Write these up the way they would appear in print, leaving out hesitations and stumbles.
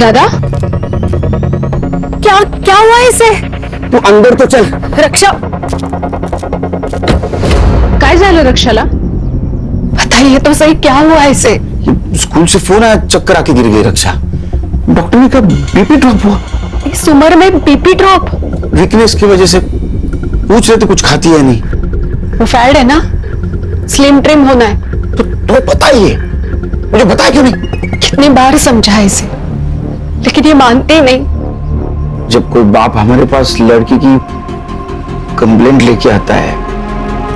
दादा, क्या क्या हुआ इसे? तू अंदर तो चल। रक्षा, काय झालं रक्षाला? बताइए तो सही, क्या हुआ इसे? स्कूल से फोन आया, चक्कर आके गिर गई रक्षा। डॉक्टर ने कहा बीपी ड्रॉप हुआ। इस उम्र में बीपी ड्रॉप? वीकनेस की वजह से। पूछ रहे थे कुछ खाती है नहीं। वो फैट है ना, स्लिम ट्रिम होना है। तो तुम्हें पता ही है, मुझे बताया क्यों नहीं? कितनी बार समझा इसे, लेकिन ये मानते ही नहीं। जब कोई बाप हमारे पास लड़की की कंप्लेंट लेके आता है,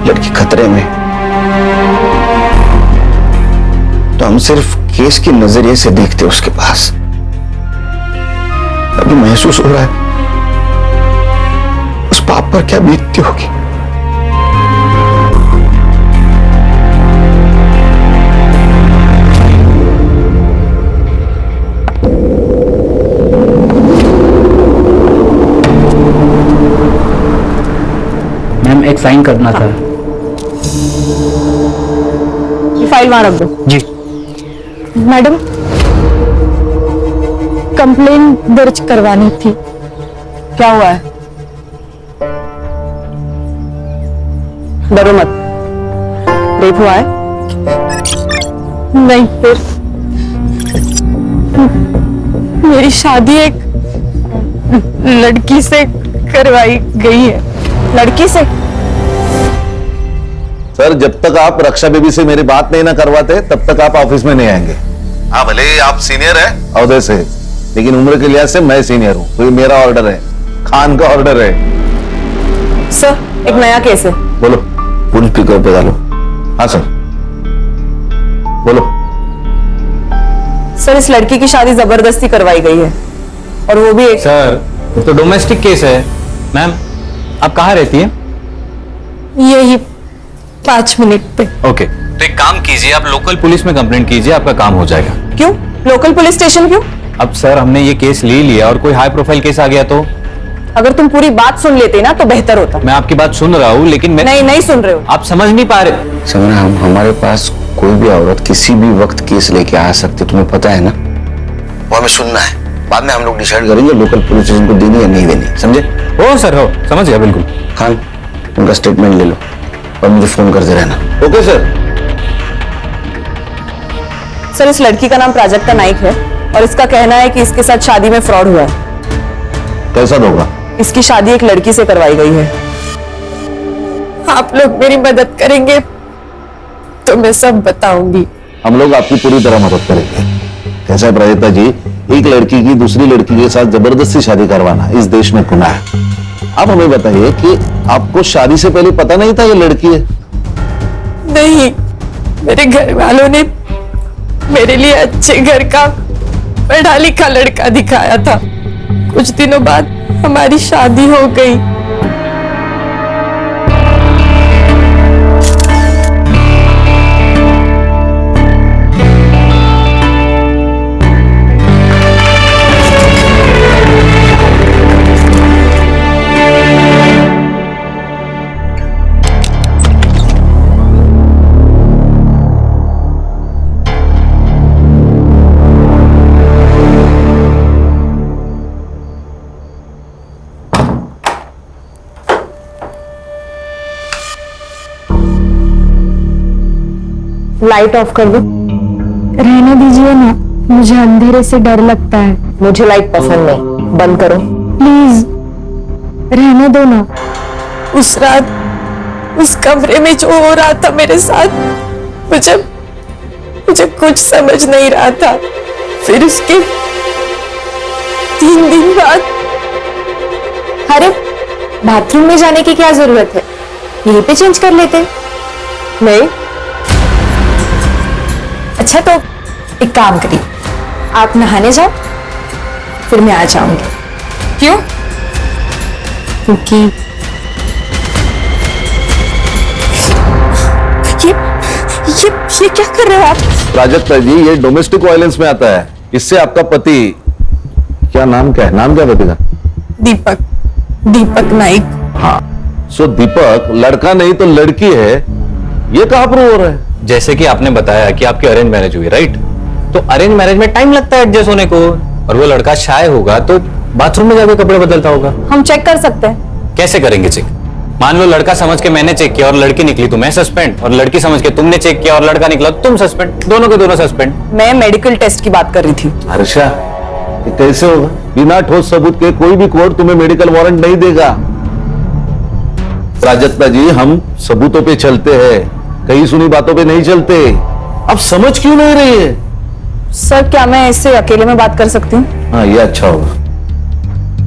लड़की खतरे में, तो हम सिर्फ केस के नजरिए से देखते हैं उसके पास। अभी महसूस हो रहा है उस बाप पर क्या बीतती होगी। मैम एक साइन करना था। ये फाइल वहां रख दो। जी मैडम, कंप्लेन दर्ज करवानी थी। क्या हुआ है? डरो मत। रेप हुआ है? नहीं, फिर मेरी शादी एक लड़की से करवाई गई है। लड़की से? सर, जब तक आप रक्षा बेबी से मेरी बात नहीं ना करवाते तब तक आप ऑफिस में नहीं आएंगे। हाँ, भले ही आप सीनियर है औहदे से, लेकिन उम्र के लिहाज से मैं सीनियर हूँ। तो ये मेरा ऑर्डर है, खान का ऑर्डर है। सर, एक नया केस है। बोलो। पुलिस स्पीकर पे डालो। हाँ सर, बोलो। सर, इस लड़की की शादी जबरदस्ती करवाई गई है, और वो भी एक। सर, तो डोमेस्टिक केस है। मैम, आप कहाँ रहती हैं? यही 5 मिनट पे। ओके, तो एक काम कीजिए, आप लोकल पुलिस में कंप्लेंट कीजिए, आपका काम हो जाएगा। क्यों? लोकल पुलिस स्टेशन क्यों? अब सर, हमने ये केस ले लिया और कोई हाई प्रोफाइल केस आ गया तो? अगर तुम पूरी बात सुन लेते ना तो बेहतर होता। मैं आपकी बात सुन रहा हूँ, लेकिन मैं नहीं सुन रहे हो। आप समझ नहीं पा रहे। समझना, हमारे पास कोई भी औरत किसी भी वक्त केस लेके आ सकती, तुम्हें पता है ना। वो हमें सुनना है, बाद में हम लोग डिसाइड करेंगे लोकल पुलिस स्टेशन को देनी या नहीं देनी। समझे? हो सर, हो, समझ गया बिल्कुल। खान, उनका स्टेटमेंट ले लो और मुझे फोन करते रहना। Okay sir. सर, इस लड़की का नाम प्राजक्ता नाइक है और इसका कहना है कि इसके साथ शादी में फ्रॉड हुआ है। कैसा होगा? इसकी शादी एक लड़की से करवाई गई है। आप लोग मेरी मदद करेंगे तो मैं सब बताऊंगी। हम लोग आपकी पूरी तरह मदद करेंगे। कैसा है प्राजक्ता जी, एक लड़की की दूसरी लड़की के साथ जबरदस्ती शादी करवाना इस देश में गुनाह है। आप हमें बताइए कि आपको शादी से पहले पता नहीं था ये लड़की है? नहीं, मेरे घर वालों ने मेरे लिए अच्छे घर का पढ़ा लिखा लड़का दिखाया था। कुछ दिनों बाद हमारी शादी हो गई। लाइट ऑफ कर दो। रहने दीजिए ना, मुझे अंधेरे से डर लगता है। मुझे लाइट पसंद नहीं, बंद करो। प्लीज रहने दो ना। उस रात उस कमरे में जो हो रहा था मेरे साथ, मुझे कुछ समझ नहीं रहा था। फिर उसके 3 दिन बाद। अरे, बाथरूम में जाने की क्या जरूरत है, यहीं पे चेंज कर लेते। नहीं। अच्छा, तो एक काम करिए, आप नहाने जाओ, फिर मैं आ जाऊंगी। क्यों? क्योंकि ये क्या कर रहे हो आप? प्राजक्ता जी, ये डोमेस्टिक वायलेंस में आता है। इससे आपका पति, क्या नाम क्या है? नाम क्या पति का? दीपक नाइक। हाँ, सो दीपक लड़का नहीं तो लड़की है, ये कहाँ प्रूव हो रहा है? जैसे कि आपने बताया कि आपकी अरेंज मैरिज हुई, राइट? तो अरेंज मैरिज में टाइम लगता है एडजस्ट होने को। और वो लड़का शाय होगा तो बाथरूम में जाके कपड़े बदलता होगा। हम चेक कर सकते हैं। कैसे करेंगे चेक? मान लो लड़का समझ के मैंने चेक किया और लड़की निकली तो मैं सस्पेंड, और लड़की समझ के तुमने चेक किया और लड़का निकला तो तुम सस्पेंड, दोनों के दोनों सस्पेंड। मैं मेडिकल टेस्ट की बात कर रही थी। हर्षा, ये कैसे होगा? बिना ठोस सबूत के कोई भी कोर्ट तुम्हें मेडिकल वारंट नहीं देगा। प्राजक्ता जी, हम सबूतों पे चलते हैं, कहीं सुनी बातों पे नहीं चलते। अब समझ क्यों नहीं रही है? सर, क्या मैं इससे अकेले में बात कर सकती हूँ? हाँ, ये अच्छा होगा।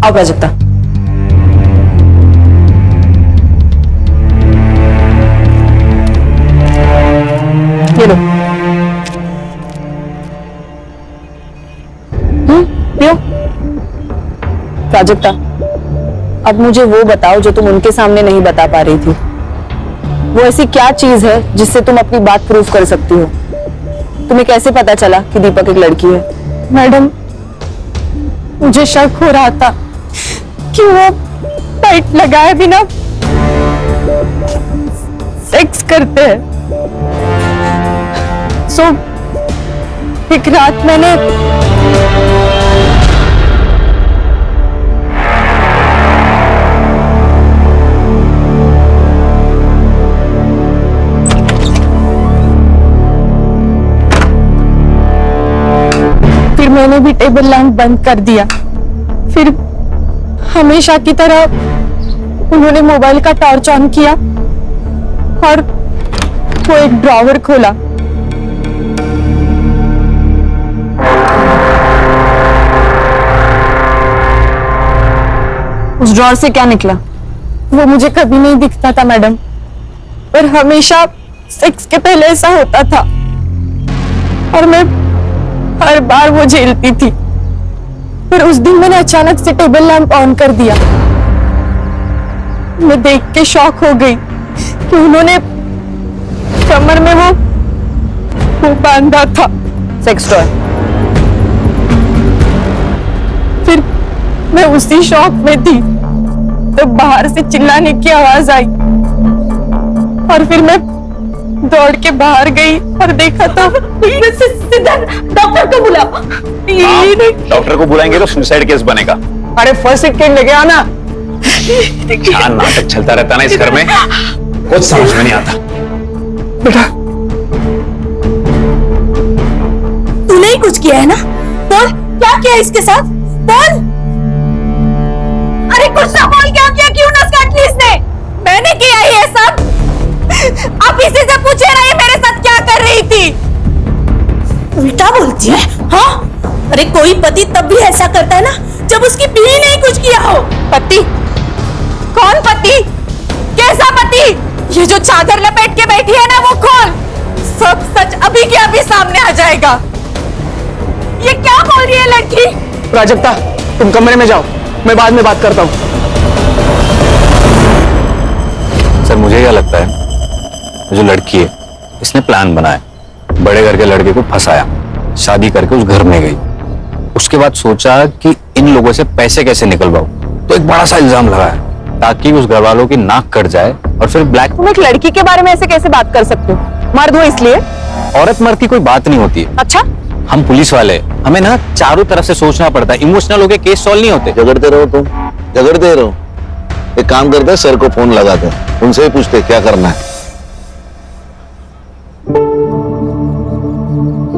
आओ प्राजक्ता। ये लो। पियो। प्राजक्ता, अब मुझे वो बताओ जो तुम उनके सामने नहीं बता पा रही थी। वो ऐसी क्या चीज है जिससे तुम अपनी बात प्रूफ कर सकती हो? तुम्हें कैसे पता चला कि दीपक एक लड़की है? मैडम, मुझे शक हो रहा था कि वो टाइट लगाए बिना सेक्स करते हैं। सो एक रात मैंने मैंने भी टेबल लैंप बंद कर दिया। फिर हमेशा की तरह उन्होंने मोबाइल का टॉर्च ऑन किया और वो एक ड्रॉवर खोला। उस ड्रॉवर से क्या निकला? वो मुझे कभी नहीं दिखता था मैडम, और हमेशा सेक्स के पहले ऐसा होता था और मैं हर बार वो झेलती थी। पर उस दिन मैंने अचानक से टेबल लैंप ऑन कर दिया। मैं देख के शॉक हो गई कि उन्होंने कमर में वो बांधा था। Sex toy. फिर मैं उसी शॉक में थी तो बाहर से चिल्लाने की आवाज आई और फिर मैं दौड़ के बाहर गई और देखा तो डॉक्टर को बुला। डॉक्टर को बुलाएंगे तो सुसाइड केस बनेगा। अरे फर्स्ट एड किट लेके आना। क्या नाटक चलता रहता ना इस घर में, कुछ समझ में नहीं आता। बेटा, तूने ही कुछ किया है ना? बोल, क्या किया इसके साथ? बोल। अरे कुछ ना बोल, क्या किया? क्यों नस काट ली इसने? मैंने किया ये सब। आप इसी से पूछे रहे मेरे साथ क्या कर रही थी? उल्टा बोलती है। हाँ, अरे कोई पति तब भी ऐसा करता है ना जब उसकी बीवी ने ही कुछ किया हो। पति? कौन पति? कैसा पति? ये जो चादर लपेट के बैठी है ना, वो खोल। सब सच अभी के अभी सामने आ जाएगा। ये क्या बोल रही है लड़की? प्राजक्ता, तुम कमरे में जाओ, मैं बाद में बात करता हूँ। सर, मुझे क्या लगता है, जो लड़की है इसने प्लान बनाया, बड़े घर के लड़के को फंसाया, शादी करके उस घर में गई, उसके बाद सोचा कि इन लोगों से पैसे कैसे निकलवाऊं, तो एक बड़ा सा इल्जाम लगाया ताकि उस घर वालों की नाक कट जाए और फिर ब्लैक। तुम एक लड़की के बारे में ऐसे कैसे बात कर सकते हो? मर्द हो इसलिए? औरत मर्द की कोई बात नहीं होती है। अच्छा, हम पुलिस वाले, हमें ना चारों तरफ से सोचना पड़ता है, इमोशनल होके केस सॉल्व नहीं होते। झगड़ते रहो तुम, झगड़ते रहो। एक काम करते हैं, सर को फोन लगाते हैं, उनसे ही पूछते क्या करना है।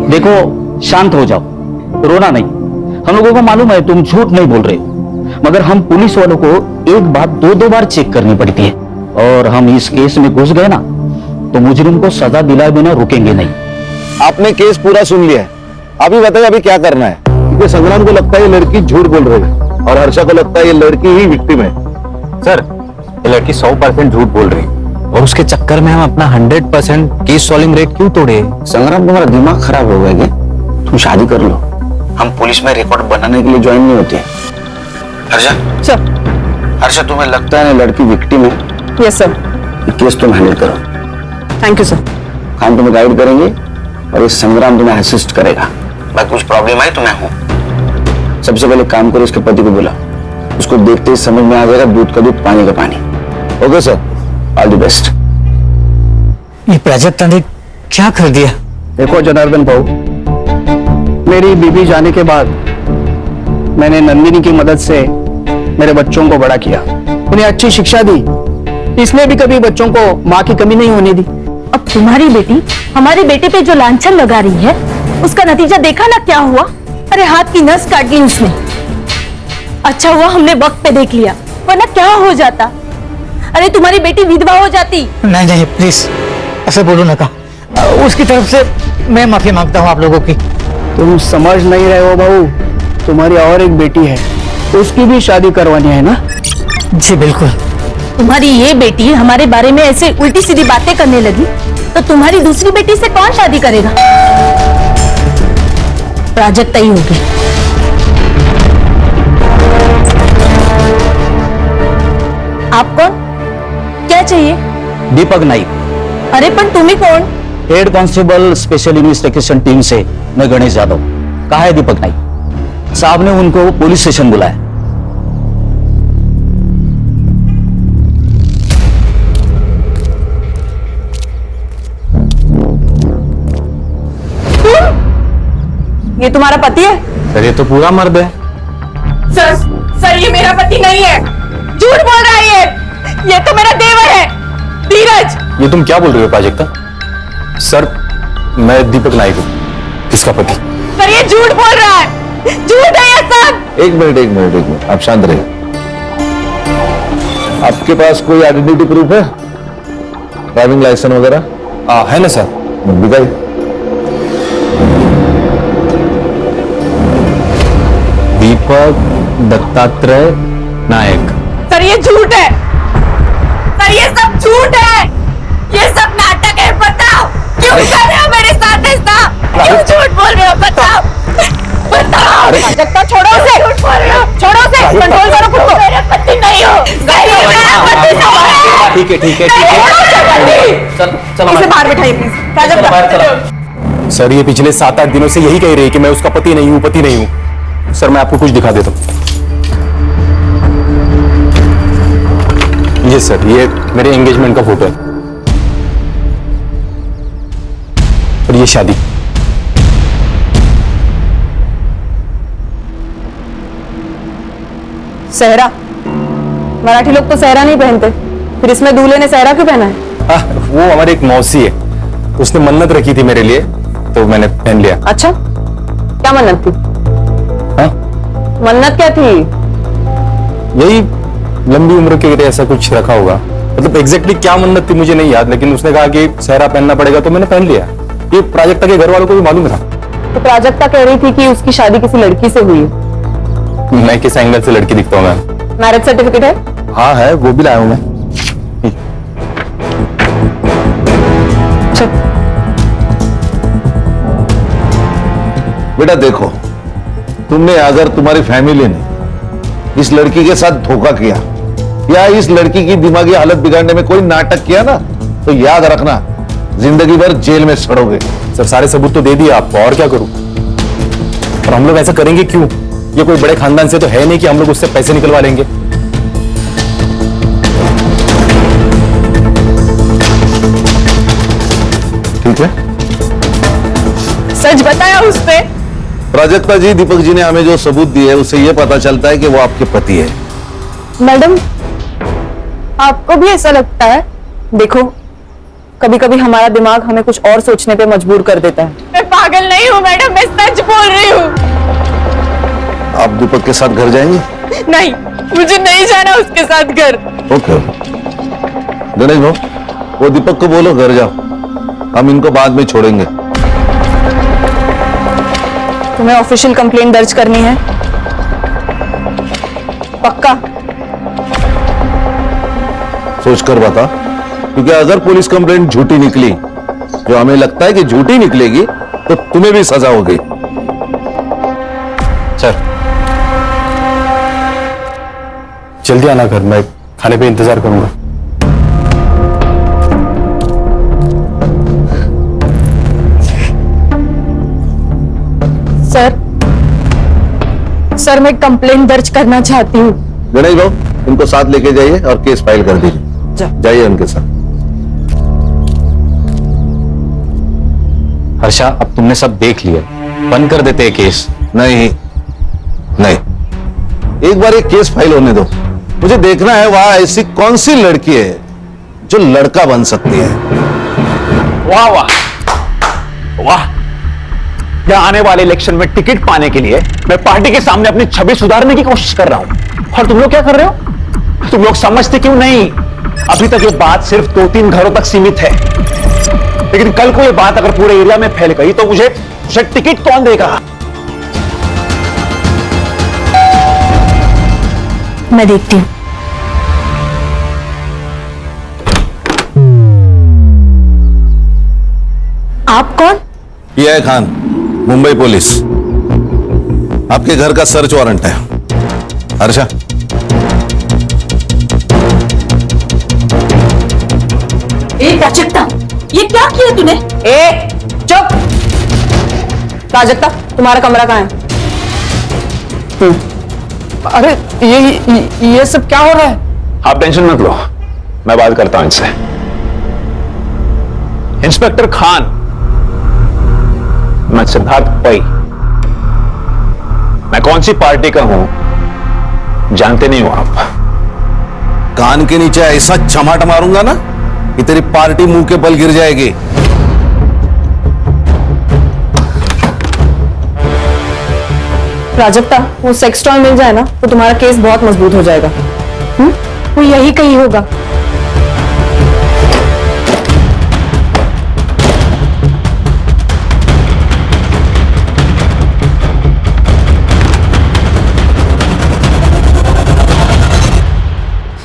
देखो, शांत हो जाओ, रोना नहीं। हम लोगों को मालूम है तुम झूठ नहीं बोल रहे हो, मगर हम पुलिस वालों को एक बात दो बार चेक करनी पड़ती है, और हम इस केस में घुस गए ना तो मुजरिम को सजा दिलाए बिना रुकेंगे नहीं। आपने केस पूरा सुन लिया है, अभी बताइए अभी क्या करना है? क्योंकि संग्राम को लगता है ये लड़की झूठ बोल रही है और हर्षा को लगता है ये लड़की ही विक्टिम है। सर, ये लड़की 100% झूठ बोल रही है और उसके चक्कर में हम अपना 100% केस सॉल्विंग रेट क्यों तोड़े? संग्राम, तुम्हारा दिमाग खराब हो गया क्या? तुम शादी कर लो, हम पुलिस में रिकॉर्ड बनाने के लिए ज्वाइन नहीं होते। हर्षा, सर। हर्षा, तुम्हें लगता है ना लड़की विक्टिम है? Yes sir. केस तुम हैंडल करो। Thank you sir. हम तुम्हें गाइड करेंगे और इस संग्राम तुम्हें असिस्ट करेगा। मैं कुछ प्रॉब्लम आई तो मैं हूं। सबसे पहले काम करो, इसके पति को बुला, उसको देखते ही समझ में आ जाएगा दूध का दूध पानी का पानी। Okay sir, all the best. ये प्राजक्ता ने क्या कर दिया? देखो जनार्दन भाऊ, मेरी बीबी जाने के बाद मैंने नंदिनी की मदद से मेरे बच्चों को बड़ा किया, उन्हें अच्छी शिक्षा दी, इसलिए भी कभी बच्चों को माँ की कमी नहीं होने दी। अब तुम्हारी बेटी हमारे बेटे पे जो लांछन लगा रही है, उसका नतीजा देखा ना क्या हुआ। अरे हाथ की नस काट ली उसने। अच्छा हुआ हमने वक्त पे देख लिया, वरना क्या हो जाता। अरे तुम्हारी बेटी विधवा हो जाती। नहीं नहीं प्लीज ऐसे बोलो ना, उसकी तरफ से मैं माफी मांगता हूँ आप लोगों की। तुम समझ नहीं रहे हो बहू, तुम्हारी और एक बेटी है, उसकी भी शादी करवानी है ना। जी बिल्कुल। तुम्हारी ये बेटी हमारे बारे में ऐसे उल्टी सीधी बातें करने लगी तो तुम्हारी दूसरी बेटी से कौन शादी करेगा? प्राजक्ता ही होगी। आप कौन? क्या चाहिए? दीपक नाइक। अरे पर तुम्ही कौन? Head constable special investigation team से मैं गणेश यादव। कहा है दीपक नाइक? साहब ने उनको पुलिस स्टेशन बुलाया। ये तुम्हारा पति है? सर ये तो पूरा मर्द है। सर ये मेरा पति नहीं है, झूठ बोल रहा है ये तो मेरा देवर है, धीरज। ये तुम क्या बोल रहे हो प्राजक्ता? सर मैं दीपक नाइक हूँ, इसका पति। सर ये झूठ बोल रहा है, झूठ है ये सब। एक मिनट, आप शांत रहिए। आपके पास कोई आइडेंटिटी प्रूफ है? ड्राइविंग लाइसेंस वगैरह? है ना सर। दिखाइए। दीपक दत्तात्रेय नायक। सर ये झूठ है, सर ये सब झूठ है, ये सब नाटक है। बताओ क्यों कर रहे हो मेरे साथ ऐसा? क्यों झूठ बोल रहे हो? बताओ बताओ। प्राजक्ता छोड़ो उसे, झूठ बोल रहे हो, छोड़ो उसे, कंट्रोल करो खुद को। मेरा पति नहीं हो, मेरा पति नहीं है। ठीक है। इसे बाहर बैठाइए प्लीज। प्राजक्ता सर ये पिछले 7-8 दिनों से यही कह रही है कि मैं उसका पति नहीं हूँ। सर मैं आपको कुछ दिखा देता हूँ। ये सर, ये मेरे एंगेजमेंट का फोटो है और ये शादी। सहरा, मराठी लोग तो सहरा नहीं पहनते, फिर इसमें दूल्हे ने सहरा क्यों पहना है? वो हमारी एक मौसी है, उसने मन्नत रखी थी मेरे लिए तो मैंने पहन लिया। अच्छा, क्या मन्नत थी? हाँ? मन्नत क्या थी? यही लंबी उम्र के लिए ऐसा कुछ रखा होगा, मतलब एग्जैक्टली क्या मन्नत थी मुझे नहीं याद, लेकिन उसने कहा कि सहरा पहनना पड़ेगा तो मैंने पहन लिया। ये प्राजक्ता के घर वालों को भी मालूम था। तो प्राजक्ता कह रही थी कि उसकी शादी किसी लड़की से हुई है। मैं किस एंगल से लड़की दिखता हूँ मैं? मैरिज सर्टिफिकेट है? हाँ है, वो भी लाया हूँ मैं। बेटा देखो, तुमने अगर तुम्हारी फैमिली ने इस लड़की के साथ धोखा किया या इस लड़की की दिमागी हालत बिगाड़ने में कोई नाटक किया ना, तो याद रखना जिंदगी भर जेल में सड़ोगे। सर सारे सबूत तो दे दिए आपको, और क्या करूं? और हम लोग ऐसा करेंगे क्यों? ये कोई बड़े खानदान से तो है नहीं कि हम लोग उससे पैसे निकलवा लेंगे। ठीक है, सच बताया उसने। प्राजक्ता जी, दीपक जी ने हमें जो सबूत दिए उससे यह पता चलता है कि वो आपके पति है। मैडम, आपको भी ऐसा लगता है? देखो, कभी कभी हमारा दिमाग हमें कुछ और सोचने पे मजबूर कर देता है। मैं पागल नहीं हूँ मैडम, मैं सच बोल रही हूँ। आप दीपक के साथ घर जाएंगे? नहीं, मुझे नहीं जाना उसके साथ घर। ओके गणेश भाऊ, वो दीपक को बोलो घर जाओ, हम इनको बाद में छोड़ेंगे। तुम्हें ऑफिशियल कंप्लेंट दर्ज करनी है? पक्का? सोचकर बता, क्योंकि अगर पुलिस कंप्लेंट झूठी निकली, जो हमें लगता है कि झूठी निकलेगी, तो तुम्हें भी सजा होगी। सर जल्दी आना घर, मैं खाने पे इंतजार करूंगा। सर मैं कंप्लेंट दर्ज करना चाहती हूँ। गणेश भाऊ, इनको साथ लेके जाइए और केस फाइल कर दीजिए। जाइए उनके साथ। हर्षा, अब तुमने सब देख लिया, बंद कर देते हैं केस। नहीं नहीं, एक बार एक केस फाइल होने दो, मुझे देखना है वहां ऐसी कौन सी लड़की है जो लड़का बन सकती है। वाह वाह वाह, यहाँ आने वाले इलेक्शन में टिकट पाने के लिए मैं पार्टी के सामने अपनी छवि सुधारने की कोशिश कर रहा हूं, और तुम लोग क्या कर रहे हो? तुम लोग समझते क्यों नहीं? अभी तक ये बात सिर्फ 2-3 घरों तक सीमित है, लेकिन कल को ये बात अगर पूरे एरिया में फैल गई तो मुझे टिकट कौन देगा? मैं देखती हूँ। आप कौन? ये है खान, मुंबई पुलिस। आपके घर का सर्च वारंट है। हर्षा, प्राजक्ता, ये क्या किया तूने? चुप! प्राजक्ता, तुम्हारा कमरा कहाँ है? अरे ये सब क्या हो रहा है? आप टेंशन मत लो, मैं बात करता हूं इनसे। इंस्पेक्टर खान, मैं सिद्धार्थ पै, मैं कौन सी पार्टी का हूं जानते नहीं हो आप? कान के नीचे ऐसा चमाट मारूंगा ना कि तेरी पार्टी मुंह के बल गिर जाएगी। प्राजक्ता, वो सेक्स टॉय मिल जाए ना तो तुम्हारा केस बहुत मजबूत हो जाएगा। वो यही कहीं होगा।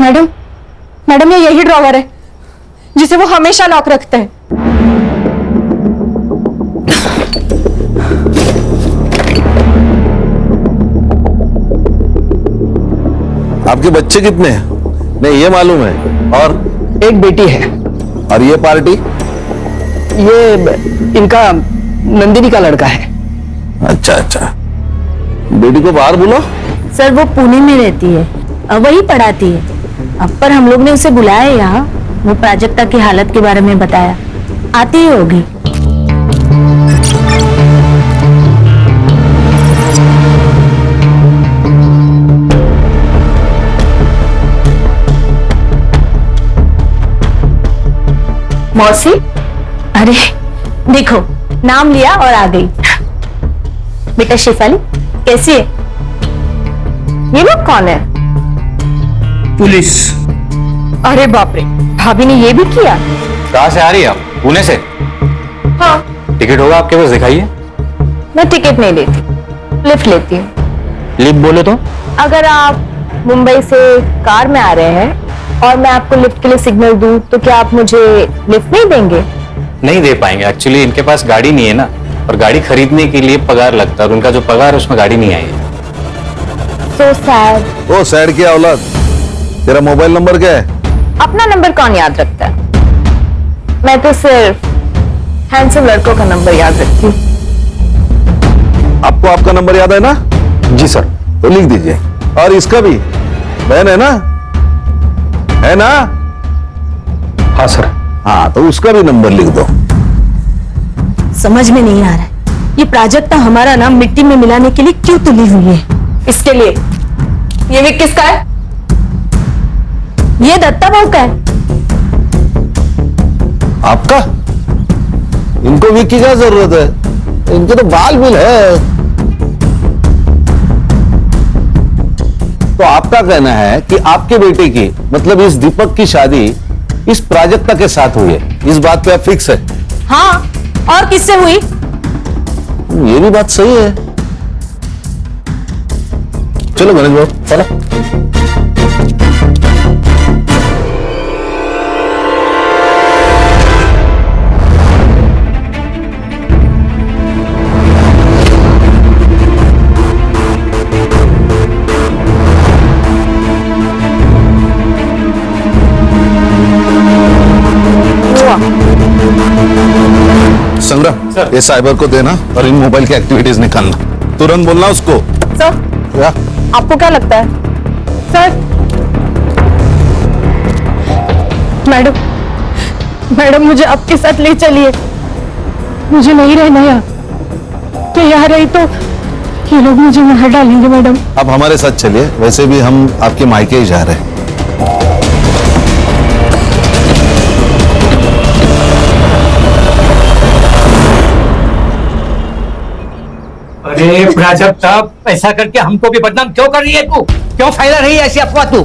मैडम, मैडम ये यही ड्रॉवर है जिसे वो हमेशा लॉक रखते हैं। आपके बच्चे कितने हैं? नहीं, ये मालूम है। और एक बेटी है। और ये पार्टी? ये इनका नंदिनी का लड़का है। अच्छा अच्छा, बेटी को बाहर बुलाओ। सर, वो पुणे में रहती है, वही पढ़ाती है। अब पर हम लोग ने उसे बुलाया यहाँ, वो प्राजक्ता की हालत के बारे में बताया, आती ही होगी। मौसी, अरे देखो, नाम लिया और आ गई। बेटा शेफाली, कैसी है? ये लोग कौन है? पुलिस। अरे बाप रे, भाभी ने ये भी किया? कहाँ से आ रही है आप? पुणे से? हाँ। टिकट होगा आपके पास, दिखाइए। मैं टिकट नहीं लेती, लिफ्ट लेती हूँ। लिफ्ट बोले तो? अगर आप मुंबई से कार में आ रहे हैं और मैं आपको लिफ्ट के लिए सिग्नल दूं तो क्या आप मुझे लिफ्ट नहीं देंगे? नहीं दे पाएंगे, एक्चुअली इनके पास गाड़ी नहीं है ना, और गाड़ी खरीदने के लिए पगार लगता है, और उनका जो पगार है उसमें गाड़ी नहीं आई है। So sad। ओ सैड की औलाद, तेरा मोबाइल नंबर क्या है? अपना नंबर कौन याद रखता है? मैं तो सिर्फ हैंडसम लड़कों का नंबर याद रखती हूँ। आपको आपका नंबर याद है ना? जी सर। तो लिख दीजिए। और इसका भी, बहन है ना? है ना? हाँ सर। हाँ, तो उसका भी नंबर लिख दो। समझ में नहीं आ रहा है, ये प्राजक्ता हमारा नाम मिट्टी में मिलाने के लिए क्यों तुली हुई है? इसके लिए ये विक किसका है? ये दत्ता बहू का है। आपका? इनको विक की क्या जरूरत है? इनके तो बाल बिल है। तो आपका कहना है कि आपके बेटे की, मतलब इस दीपक की शादी इस प्राजक्ता के साथ हुई है, इस बात पे आप फिक्स है? हाँ, और किससे हुई? ये भी बात सही है। चलो गणेश बाबू, चलो। संग्रह, ये साइबर को देना और इन मोबाइल की एक्टिविटीज निकालना। तुरंत बोलना उसको। सर, क्या? आपको क्या लगता है? सर, मैडम मुझे आपके साथ ले चलिए, मुझे नहीं रहना यहाँ। तो यहाँ रही तो ये लोग मुझे मार डालेंगे मैडम। आप हमारे साथ चलिए, वैसे भी हम आपके मायके ही जा रहे हैं। अरे प्राजक्ता, ऐसा करके हमको भी बदनाम क्यों कर रही है तू? क्यों फैला रही है ऐसी अफवाह तू?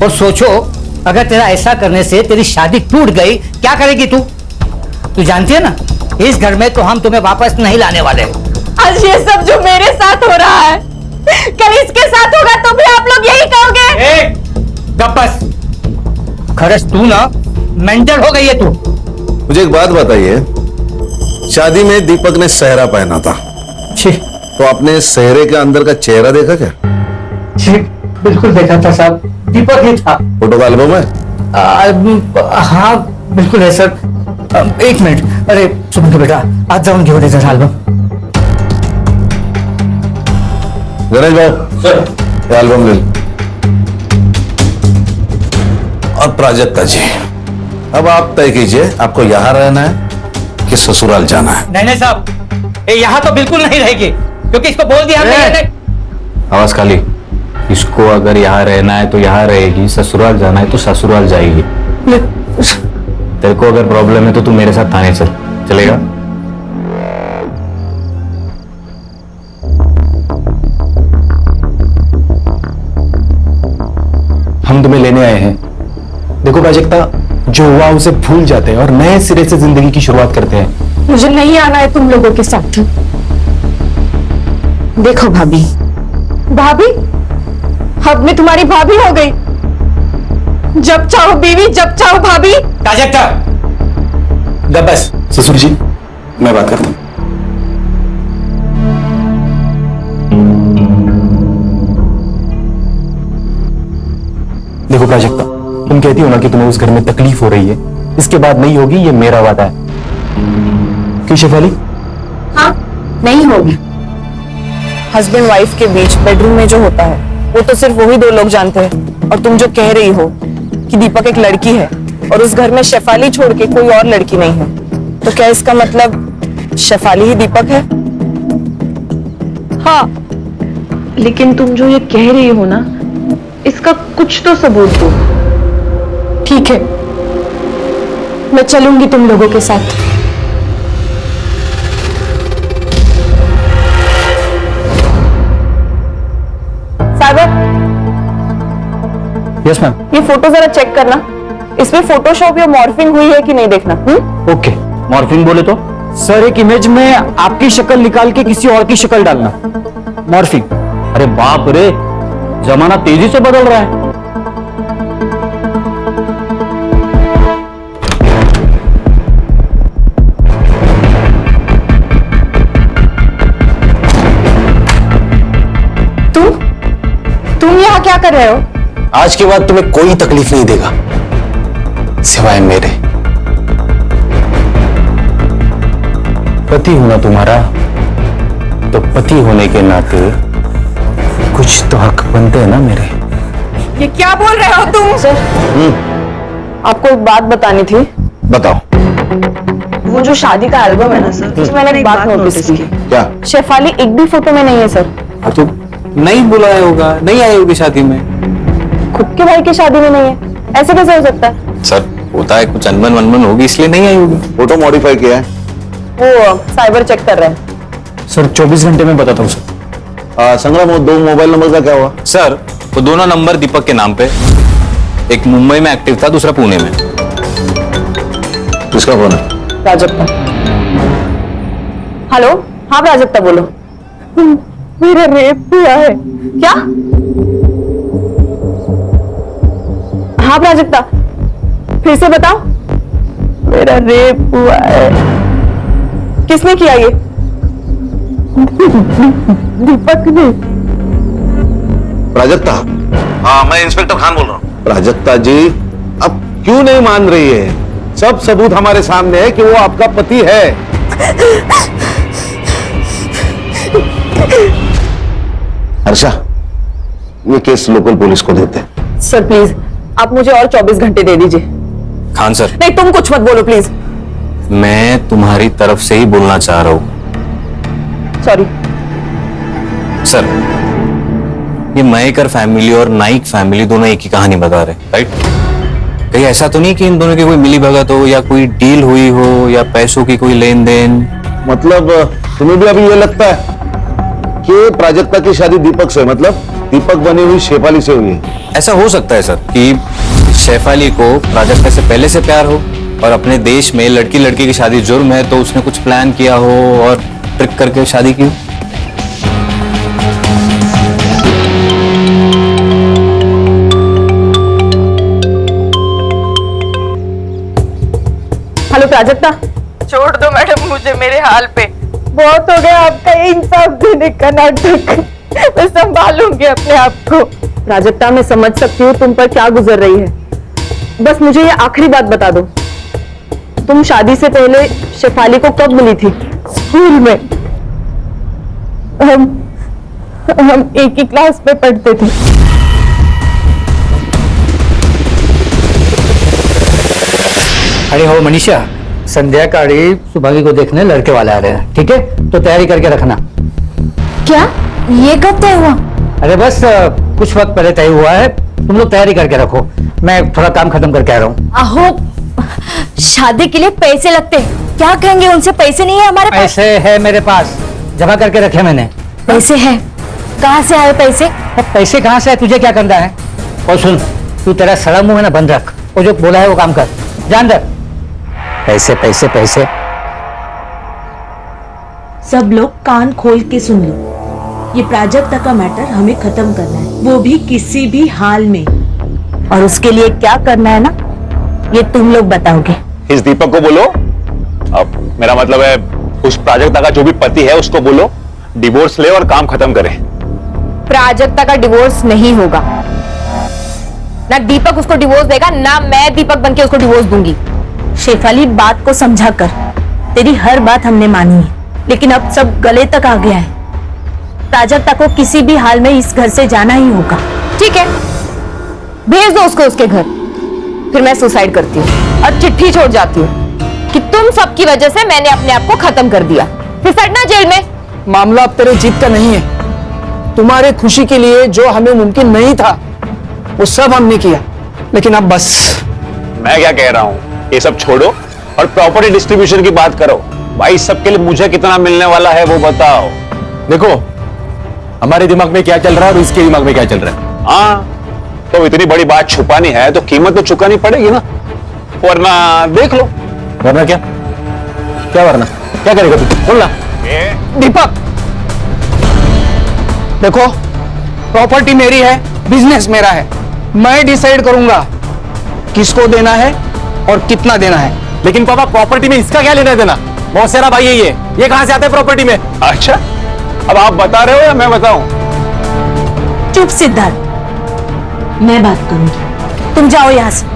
और सोचो, अगर तेरा ऐसा करने से तेरी शादी टूट गई, क्या करेगी तू? तू जानती है ना, इस घर में तो हम तुम्हें वापस नहीं लाने वाले। आज ये सब जो मेरे साथ हो रहा है, कल इसके साथ होगा तो भी आप लोग यही कहोगे। बस खरस, तू ना मेंटल हो गई है तू। मुझे एक बात बताइए, शादी में दीपक ने सेहरा पहना था, तो आपने सेहरे के अंदर का चेहरा देखा क्या? जी बिल्कुल देखा था साहब, दीपक ही था। फोटो का एल्बम है? हाँ बिल्कुल है सर। एक मिनट, अरे सुन के बेटा, आज जाऊन घेऊन येतो एल्बम। गणेश भाऊ सर, ये एल्बम ले लो। और प्राजक्ता जी, अब आप तय कीजिए, आपको यहाँ रहना है कि ससुराल जाना है? नहीं साहब, ये यहाँ तो बिल्कुल नहीं रहेगी, क्योंकि इसको बोल दिया हमने। आवाज खाली। इसको अगर यहाँ रहना है तो यहाँ रहेगी, ससुराल जाना है तो ससुराल जाएगी। तेरे को अगर प्रॉब्लम है तो तू मेरे साथ थाने चल, चलेगा? हम तुम्हें लेने आए हैं। देखो प्राजक्ता, जो हुआ उसे भूल जाते हैं और नए सिरे से जिंदगी की शुरुआत करते हैं। मुझे नहीं आना है तुम लोगों के साथ। देखो भाभी, भाभी अब मैं तुम्हारी भाभी हो गई। जब चाहो बीवी, जब चाहो भाभी। प्राजक्ता बस। ससुर जी, मैं बात करता हूं। देखो प्राजक्ता, तुम कहती हो ना कि तुम्हें उस घर में तकलीफ हो रही है, इसके बाद नहीं होगी, ये मेरा वादा है। क्यों शेफाली? हाँ, नहीं होगी। हस्बैंड वाइफ के बीच बेडरूम में जो होता है वो तो सिर्फ वही दो लोग जानते हैं। और तुम जो कह रही हो कि दीपक एक लड़की है और उस घर में शेफाली छोड़ के कोई और लड़की नहीं है, तो क्या इसका मतलब शेफाली ही दीपक है? हाँ, लेकिन तुम जो ये कह रही हो ना, इसका कुछ तो सबूत दो। ठीक है, मैं चलूंगी तुम लोगों के साथ। सागर, यस मैम। ये फोटो जरा चेक करना, इसमें फोटोशॉप या मॉर्फिंग हुई है कि नहीं देखना। ओके। मॉर्फिंग बोले तो? सर, एक इमेज में आपकी शक्ल निकाल के किसी और की शक्ल डालना, मॉर्फिंग। अरे बाप रे, जमाना तेजी से बदल रहा है। तुम यहाँ क्या कर रहे हो? आज के बाद तुम्हें कोई तकलीफ नहीं देगा सिवाय मेरे। पति होना तुम्हारा, तो पति होने के नाते कुछ तो हक बनते हैं ना मेरे। ये क्या बोल रहे हो तुम? सर, आपको एक बात बतानी थी। बताओ। वो जो शादी का एल्बम है ना सर, उसमें मैंने एक बात नोटिस की। क्या? शेफाली एक भी फोटो में नहीं है सर। तो नहीं बुलाया होगा, नहीं आई होगी शादी में। खुद के भाई की शादी में नहीं है, ऐसे कैसे हो सकता है? सर, होता है कुछ अनबन वनबन होगी इसलिए नहीं आई होगी। फोटो मॉडिफाई किया है? वो साइबर चेक कर रहे हैं। सर 24 घंटे में बताता हूँ सर। संग्राम, वो 2 मोबाइल नंबर का क्या हुआ? सर, वो दोनों नंबर दीपक के नाम पे, एक मुंबई में एक्टिव था, दूसरा पुणे में। किसका फोन है? प्राजक्ता। हेलो, हाँ प्राजक्ता बोलो। मेरा रेप हुआ है। क्या? हाँ प्राजक्ता, फिर से बताओ। मेरा रेप हुआ है। किसने किया ये? दीपक ने। प्राजक्ता? हाँ, मैं इंस्पेक्टर खान बोल रहा हूँ। प्राजक्ता जी, अब क्यों नहीं मान रही है? सब सबूत हमारे सामने है कि वो आपका पति है। हर्षा, ये केस लोकल पुलिस को देते हैं। सर प्लीज, आप मुझे और 24 घंटे दे दीजिए। खान सर, नहीं, तुम कुछ मत बोलो प्लीज। मैं तुम्हारी तरफ से ही बोलना चाह रहा हूँ। सॉरी। सर, ये मयेकर फैमिली और नाइक फैमिली दोनों एक ही कहानी बता रहे, राइट? कहीं ऐसा तो नहीं कि इन दोनों की कोई मिली भगत हो या कोई डील हुई हो या पैसों की कोई लेन देन? मतलब तुम्हें भी अभी ये लगता है कि प्राजक्ता की शादी दीपक से, मतलब दीपक बनी हुई शेफाली से हुई है? ऐसा हो सकता है सर कि शेफाली को प्राजक्ता से पहले से प्यार हो और अपने देश में लड़की लड़की की शादी जुर्म है, तो उसने कुछ प्लान किया हो और ट्रिक करके शादी की। हेलो प्राजक्ता। छोड़ दो मैडम मुझे मेरे हाल पे, बहुत हो गया आपका ये इंसाफ देने का नाटक। मैं संभालूंगी अपने आप को। प्राजक्ता, मैं समझ सकती हूँ तुम पर क्या गुजर रही है, बस मुझे ये आखिरी बात बता दो, तुम शादी से पहले शेफाली को कब मिली थी? स्कूल में हम एक ही क्लास में पढ़ते थे। अरे हो मनीषा, संध्याकाळी सुभागी को देखने लड़के वाले आ रहे हैं, ठीक है? तो तैयारी करके रखना। क्या ये कब तय हुआ? अरे बस कुछ वक्त पहले तय हुआ है, तुम लोग तैयारी करके रखो, मैं थोड़ा काम खत्म करके आ रहा हूँ। आहो, शादी के लिए पैसे लगते हैं, क्या कहेंगे उनसे? पैसे नहीं है हमारे पास। पैसे है मेरे पास, जमा करके रखे मैंने। पैसे है? कहाँ से आए पैसे? अब पैसे कहाँ से है, तुझे क्या करना है? और सुन, तू तेरा सड़ा मुंह है ना बंद रख, वो जो बोला है वो काम कर, जान दे। पैसे पैसे पैसे। सब लोग कान खोल के सुन लो, ये प्राजक्ता का मैटर हमें खत्म करना है, वो भी किसी भी हाल में। और उसके लिए क्या करना है ना, ये तुम लोग बताओगे। इस दीपक को बोलो, अब मेरा मतलब है उस प्राजक्ता का जो भी पति है उसको बोलो डिवोर्स ले और काम खत्म करे। प्राजक्ता का डिवोर्स नहीं होगा, ना दीपक उसको डिवोर्स देगा, ना मैं दीपक बनके उसको डिवोर्स दूंगी। शेफाली, बात को समझा कर, तेरी हर बात हमने मानी है, लेकिन अब सब गले तक आ गया है। प्राजक्ता को किसी भी हाल में इस घर से जाना ही होगा। ठीक है, भेज दो उसको उसके घर, फिर मैं सुसाइड करती हूँ और चिट्ठी छोड़ जाती हूँ कि तुम सबकी वजह से मैंने अपने आप को खत्म कर दिया, फिर सड़ना जेल में। मामला अब तेरे जीत का नहीं है, तुम्हारे खुशी के लिए जो हमें मुमकिन नहीं था वो सब हमने किया, लेकिन अब बस। मैं क्या कह रहा हूँ, ये सब छोड़ो और प्रॉपर्टी डिस्ट्रीब्यूशन की बात करो। भाई सबके लिए मुझे कितना मिलने वाला है वो बताओ। देखो हमारे दिमाग में क्या चल रहा है और इसके दिमाग में क्या चल रहा है। हाँ, तो इतनी बड़ी बात छुपानी है तो कीमत तो चुकानी पड़ेगी ना, वरना देख लो। वरना क्या? क्या वरना? क्या करेगा तू? बोलना। दीपक देखो, प्रॉपर्टी मेरी है, बिजनेस मेरा है, मैं डिसाइड करूंगा किसको देना है और कितना देना है। लेकिन पापा, प्रॉपर्टी में इसका क्या लेना देना? मौसेरा भाई है ये कहां से आता है प्रॉपर्टी में? अच्छा, अब आप बता रहे हो या मैं बताऊं? चुप सिद्धार्थ, मैं बात करूंगी, तुम जाओ यहां से।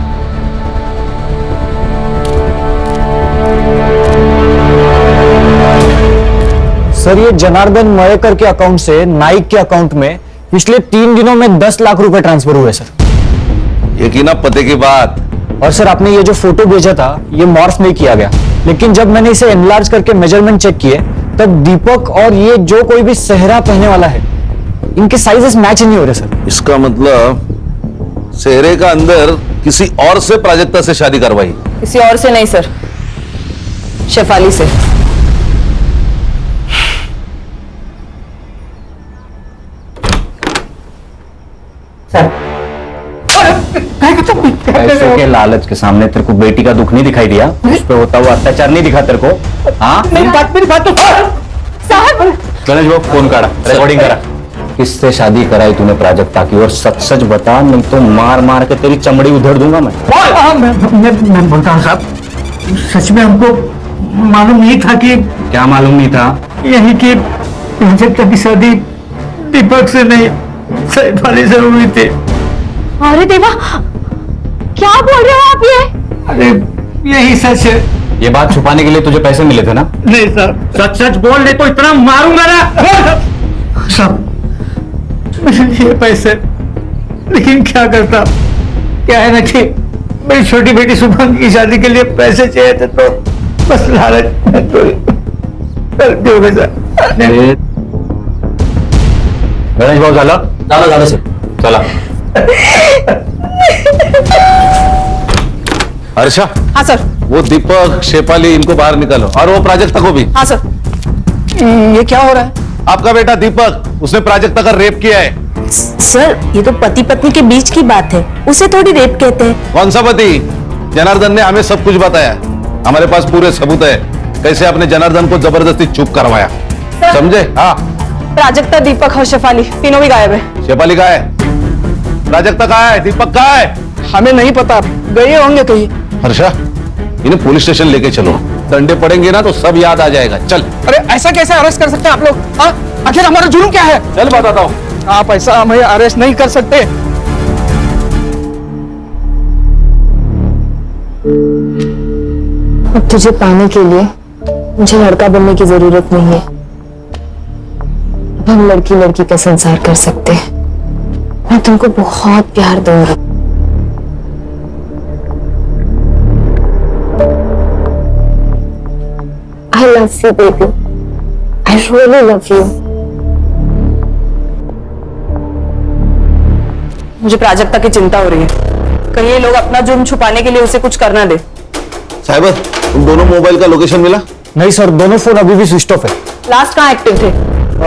सर, ये जनार्दन मयेकर के अकाउंट से नाइक के अकाउंट में पिछले 3 दिनों में 10 लाख रुपए ट्रांसफर हुए सर। यकीन पते की बात। और सर, आपने ये जो फोटो भेजा था ये मॉर्फ नहीं किया गया, लेकिन जब मैंने इसे एनलार्ज करके मेजरमेंट चेक किए तब दीपक और ये जो कोई भी सेहरा पहनने वाला है इनके साइजेस मैच नहीं हो रहे सर। इसका मतलब सेहरे का अंदर किसी और से प्राजक्ता से शादी करवाई? किसी और से नहीं सर, शेफाली से। पैसों के लालच के सामने तेरे को बेटी का दुख नहीं दिखाई दिया? उस पे होता हुआ अत्याचार नहीं दिखा तेरे को? हाँ, मेरी बात तो साहब, गणेश वो फोन काटा, रिकॉर्डिंग करा। किससे शादी कराई तूने प्राजक्ता की? और सच सच बता, नहीं तो मार मार के तेरी चमड़ी उधेड़ दूंगा मैं। मैं बोलता हूँ साहब, सच में हमको मालूम नहीं था कि। क्या मालूम नहीं था? यही कि प्राजक्ता की शादी दीपक से नहीं शेफाली से हुई थी। अरे देवा, क्या बोल रहे हो आप ये? अरे यही सच है। ये बात छुपाने के लिए तुझे पैसे मिले थे ना? नहीं सर, सच सच बोल ले तो इतना मारूंगा ना सब ये पैसे। लेकिन क्या करता, क्या है ना कि मेरी छोटी बेटी शुभम की शादी के लिए पैसे चाहिए थे, तो बस लालच में तो गलती हो गई सर। गणेश भाऊ झालं झालं सर. चला. हर्षा, हाँ सर. वो दीपक, शेफाली, इनको बाहर निकालो और वो प्राजक्ता को भी. हाँ सर. ये क्या हो रहा है? आपका बेटा दीपक, उसने प्राजक्ता का रेप किया है. सर ये तो पति पत्नी के बीच की बात है, उसे थोड़ी रेप कहते हैं. कौन सा पति? जनार्दन ने हमें सब कुछ बताया. हमारे पास पूरे सबूत है कैसे आपने जनार्दन को जबरदस्ती चुप करवाया. समझे? हाँ. प्राजक्ता, दीपक और शेफाली तीनों भी गायब है. शेफाली कहाँ है? प्राजक्ता कहाँ है? दीपक कहाँ है? हमें नहीं पता, गए होंगे कहीं. हर्षा, इन्हें पुलिस स्टेशन लेके चलो. डंडे पड़ेंगे ना तो सब याद आ जाएगा. चल. अरे ऐसा कैसे अरेस्ट कर सकते हैं आप लोग? हाँ? आखिर हमारा जुर्म क्या है? चल बताता हूँ. आप ऐसा हमें अरेस्ट नहीं कर सकते. अब तुझे पाने के लिए मुझे लड़का बनने की जरूरत नहीं है. अब हम लड़की लड़की का संसार कर सकते हैं. मैं तुमको बहुत प्यार दूंगा. I love you, baby. I really love you. मुझे प्राजक्ता की चिंता हो रही है. कहीं ये लोग अपना जुर्म छुपाने के लिए उसे कुछ करना दे. साइबर, तुम दोनों मोबाइल का लोकेशन मिला? नहीं सर, दोनों फोन अभी भी स्विच ऑफ है. लास्ट कहाँ एक्टिव थे?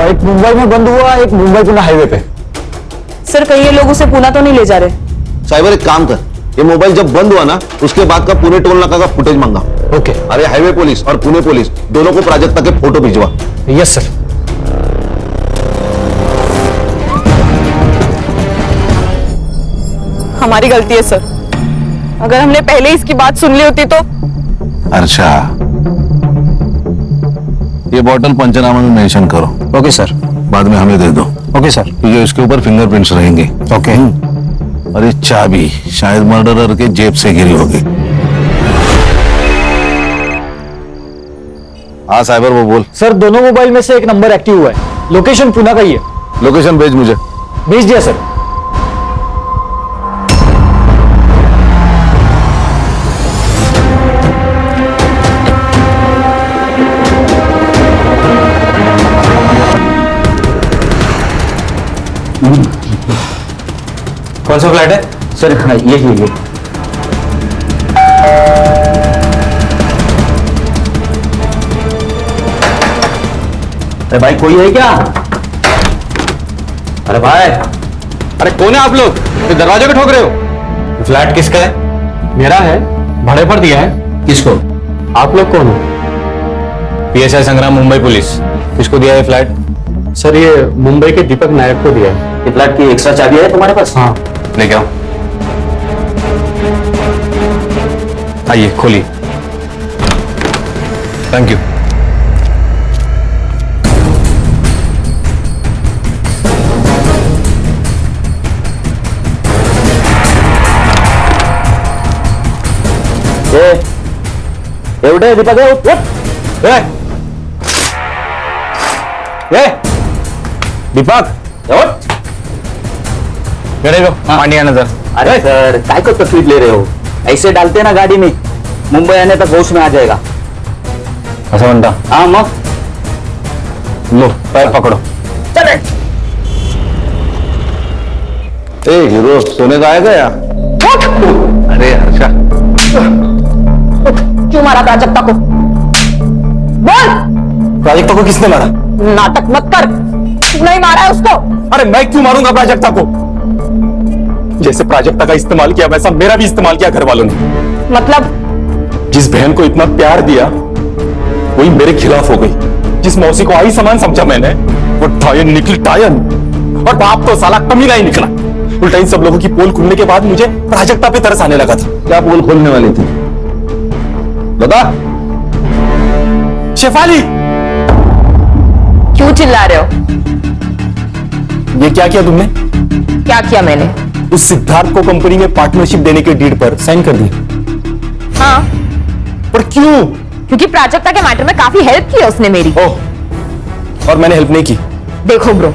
एक मुंबई में बंद हुआ, एक मुंबई पुणे हाईवे पे. सर कहीं ये लोग उसे पुणे तो नहीं ले जा रहे? साइबर एक काम कर, ये मोबाइल जब बंद हुआ ना उसके बाद का पुणे टोल नाका का फुटेज मांगा. ओके. अरे हाईवे पुलिस और पुणे पुलिस दोनों को प्राजक्ता के फोटो भिजवा. Yes sir. हमारी गलती है सर. अगर हमने पहले इसकी बात सुन ली होती तो. अच्छा, ये बॉटल पंचनामा में मेंशन करो. Okay sir. बाद में हमें दे दो. Okay sir. क्योंकि इसके ऊपर फिंगरप्रिंट्स रहेंगे. ओके. और ये चाबी शायद मर्डरर के जेब से गिरी होगी. हाँ साइबर, वो बोल. सर दोनों मोबाइल में से एक नंबर एक्टिव हुआ है. लोकेशन पुणे का ही है. लोकेशन भेज मुझे. भेज दिया सर. कौन सा फ्लैट है? सर हाँ, ये अरे भाई कोई है क्या? अरे भाई, अरे कौन है आप लोग? ये दरवाजे को ठोक रहे हो? फ्लैट किसका है? मेरा है, भाड़े पर दिया है. किसको? आप लोग कौन हो? PSI संग्राम, मुंबई पुलिस. किसको दिया है फ्लैट? सर ये मुंबई के दीपक नायक को दिया है. ये फ्लैट की एक्स्ट्रा चाबी है तुम्हारे पास? हाँ. लेके आओ. आइए खोलिए. Thank you. एवढे दीपक आहे, उठ. दीपक गणेश भाऊ, पानी आना जरा. अरे सर काय को तकलीफ ले रहे हो? ऐसे डालते ना गाड़ी में, मुंबई आने तक होश में आ जाएगा. असं म्हणता? हाँ मग. लो पैर पकड़ो. ए हीरो, सोने का आएगा या? अरे हर्षा, क्यों मारा प्राजक्ता को? बोल. प्राजक्ता को किसने मारा? नाटक मत कर. तू नहीं मारा है उसको. अरे मैं क्यों मारूंगा प्राजक्ता को? जैसे प्राजक्ता का इस्तेमाल किया वैसा मेरा भी इस्तेमाल किया घर वालों ने. मतलब जिस बहन को इतना प्यार दिया वही मेरे खिलाफ हो गई. जिस मौसी को आई समान समझा मैंने वो टायन निकली टायन. और बाप तो साला कमीना ही निकला. उल्टा इन सब लोगों की पोल खुलने के बाद मुझे प्राजक्ता पे तरस आने लगा था. क्या पोल खोलने वाली थी? बता. शेफाली, क्यों चिल्ला रहे हो? ये क्या किया तुमने? क्या किया मैंने? उस सिद्धार्थ को कंपनी में पार्टनरशिप देने के डीड पर साइन कर दिया. हाँ. पर क्यों? क्योंकि प्राजक्ता के मैटर में काफी हेल्प की है उसने मेरी. ओह, और मैंने हेल्प नहीं की. देखो ब्रो,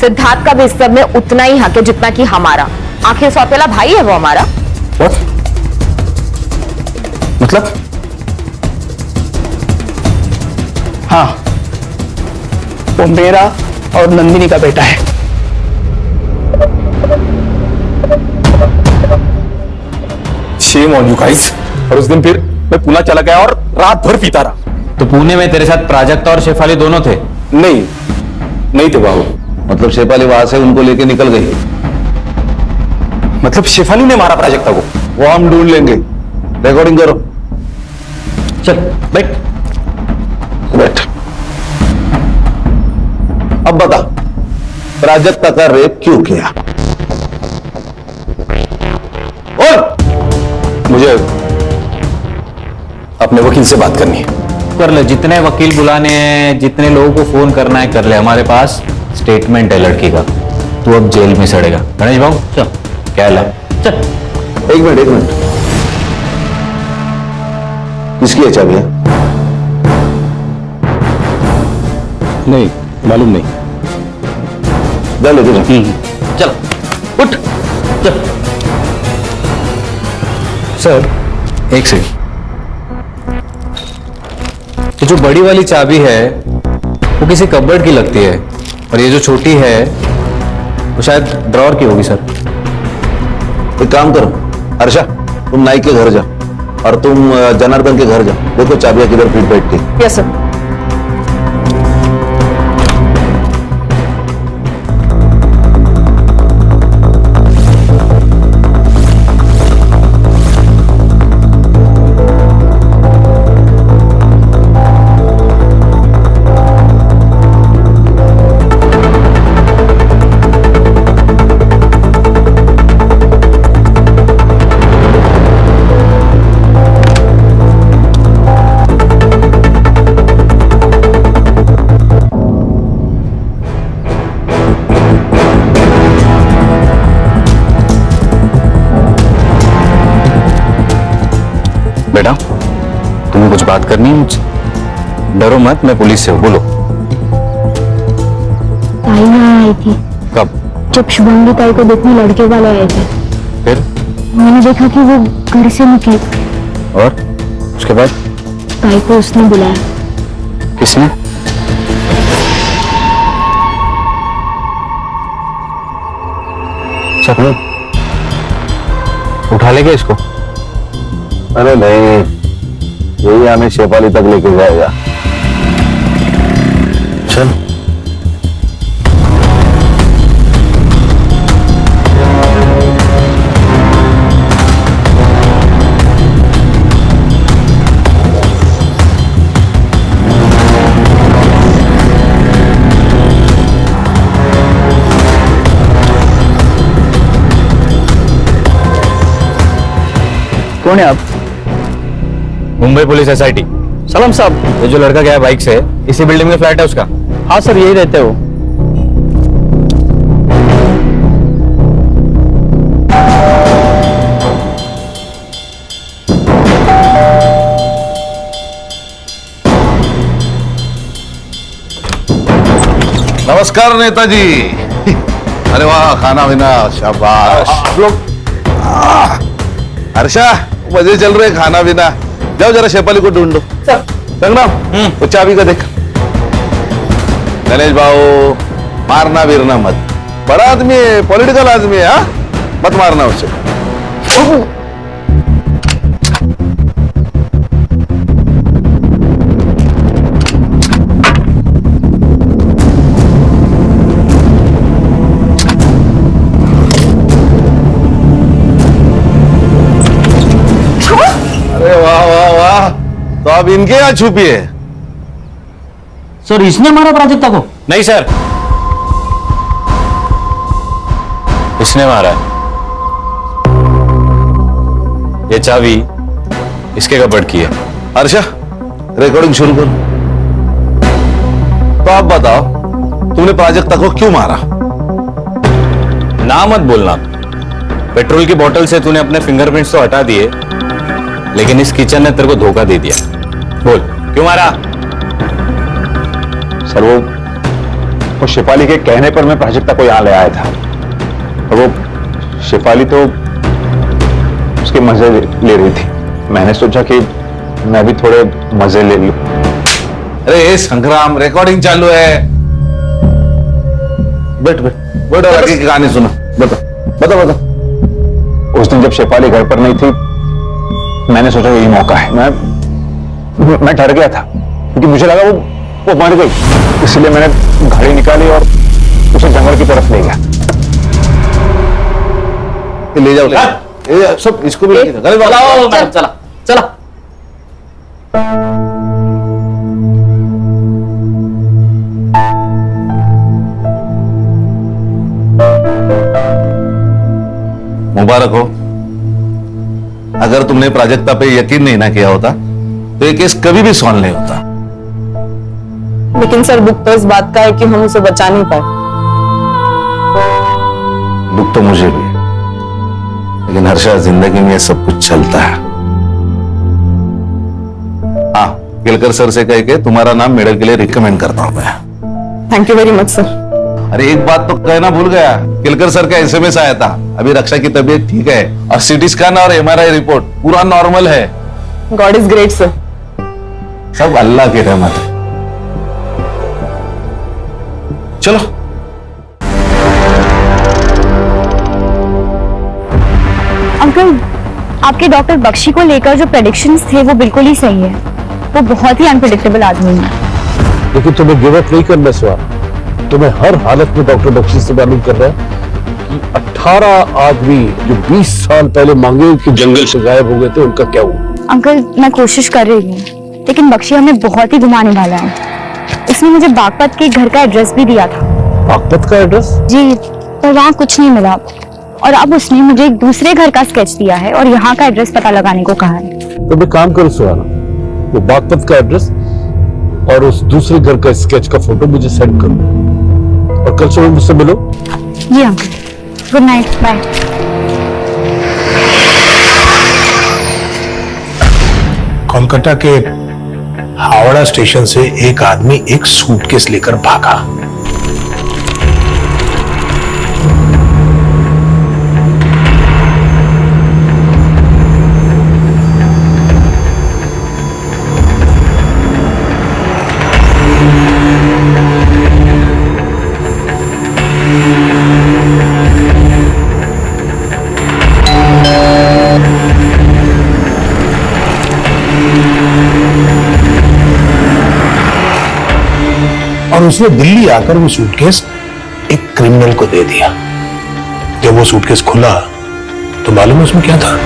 सिद्धार्थ का भी इस सब में उतना ही हक है जितना कि हमारा. आखिर सौतेला भाई है वो हमारा. What? मतलब? हाँ, वो मेरा और नंदिनी का बेटा है. Shame on you guys. और उस दिन फिर मैं पुणे चला गया और रात भर पीता रहा। तो पुणे में तेरे साथ प्राजक्ता और शेफाली दोनों थे? नहीं थे बाबू। मतलब शेफाली वहां से उनको लेके निकल गई? मतलब शेफाली ने मारा प्राजक्ता को? वो हम ढूंढ लेंगे। रिकॉर्डिंग करो। चल बैठ। बैठ। अब बता, प्राजक्ता का रेप क्यों किया? और मुझे अपने वकील से बात करनी है। कर ले, जितने वकील बुलाने हैं, जितने लोगों को फोन करना है कर ले। हमारे पास स्टेटमेंट है लड़की का। तू अब जेल में सड़ेगा। गणेश भाऊ चल, क्या ला? चल। एक मिनट। किसकी है चाबियां? नहीं मालूम नहीं। जा लेके जा। चल उठ चल। सर एक सेकंड, ये जो बड़ी वाली चाबी है वो किसी कबर्ड की लगती है, और ये जो छोटी है वो शायद ड्रॉर की होगी सर। एक काम करो हर्षा, तुम नाई के घर जा और तुम जनार्दन के घर जा। देखो चाबियां किधर फिट बैठती। Yes sir. बेटा तुम्हें कुछ बात करनी है मुझसे? डरो मत, मैं पुलिस से हूँ। बोलो। ताई यहाँ आई थी कब? जब शुभंगी ताई को देखने लड़के वाले आए थे। फिर? मैंने देखा कि वो घर से निकली और उसके बाद? ताई को उसने बुलाया। किसने? सपना उठा लेगा इसको? अरे नहीं, यही हमें शेफाली तक लेके जाएगा। चल। कौन है आप? Mumbai police SIT। सलाम साहब। ये जो लड़का गया बाइक से, इसी बिल्डिंग में फ्लैट है उसका? हाँ सर, यही रहते हो। नमस्कार नेताजी। अरे वाह, खाना पीना शाबाश। आप लोग हर्षा, मजे चल रहे खाना पीना। जाओ जरा शेफाली को ढूंढो। संग्राम, वो चाबी का देख। गणेश भाऊ, मारना बीरना मत। बड़ा आदमी है, पॉलिटिकल आदमी है। हाँ, मत मारना उसे। तो अब इनके यहाँ छुपी है? सर इसने मारा प्राजक्ता को? नहीं सर, इसने मारा है। ये चाबी इसके कबर्ड की है। हर्षा, रिकॉर्डिंग शुरू करो। तो आप बताओ, तुमने प्राजक्ता को क्यों मारा? ना मत बोलना। पेट्रोल की बोतल से तूने अपने फिंगरप्रिंट्स तो हटा दिए, लेकिन इस किचन ने तेरे को धोखा दे दिया। बोल क्यों मारा? सर वो शेफाली के कहने पर मैं प्राजक्ता को यहाँ ले आया था, और वो शेफाली तो उसके मजे ले रही थी। मैंने सोचा कि मैं भी थोड़े मजे ले लूं। अरे संग्राम, रिकॉर्डिंग चालू है। बैठ बैठ बैठ, आगे की कहानी सुनो। बता बता बता। उस दिन जब शेफाली घर पर नहीं थी मैंने सोचा यही मौका है। मैं डर गया था क्योंकि मुझे लगा वो मर गई, इसलिए मैंने गाड़ी निकाली और उसे जंगल की तरफ ले गया। ले जाओ सब, इसको भी चला चला। मुबारक हो। अगर तुमने प्राजक्ता पे यकीन नहीं ना किया होता तो ये केस कभी भी सॉल्व नहीं होता। लेकिन सर दुख तो इस बात का है कि हम उसे बचा नहीं पाए। दुख तो मुझे भी, लेकिन हर्षा जिंदगी में ये सब कुछ चलता है। हाँ, केलकर सर से कह के तुम्हारा नाम मेडल के लिए रिकमेंड करता हूं मैं। Thank you very much sir. अरे एक बात तो कहना भूल गया, केलकर सर का एसएमएस आया था। अभी रक्षा की तबीयत ठीक है और सीटी स्कैन और एमआरआई रिपोर्ट पूरा नॉर्मल है। God is great sir. सब अल्लाह की रहमत है। चलो अंकल, आपके डॉक्टर बख्शी को लेकर जो प्रेडिक्शंस थे वो बिल्कुल ही सही है। वो बहुत ही अनप्रेडिक्टेबल आदमी है। लेकिन तुम्हें गिव अप नहीं करना स्वार। तुम्हें हर हालत में डॉक्टर बख्शी से मालूम कर रहा है कि 18 आदमी जो 20 साल पहले मांगे कि जंगल से गायब हो गए थे, उनका क्या हुआ? अंकल, मैं कोशिश कर रही हूँ, लेकिन बख्शी हमें बहुत ही घुमाने वाला है। उसने मुझे बागपत के घर का एड्रेस भी दिया था। बागपत का एड्रेस? जी, पर वहाँ कुछ नहीं मिला और अब उसने मुझे एक दूसरे घर का स्केच दिया है और यहाँ का एड्रेस पता लगाने को कहा है। तो मैं काम करूँ सुहाना, वो बागपत का एड्रेस और उस दूसरे घर का स्केच का फोटो मुझे सेंड कर दो और कल सुबह मुझसे मिलो। जी uncle, good night, bye. Kolkata के हावड़ा स्टेशन से एक आदमी एक सूटकेस लेकर भागा। और उसने दिल्ली आकर वो सूटकेस एक क्रिमिनल को दे दिया। जब वो सूटकेस खुला तो मालूम है उसमें क्या था?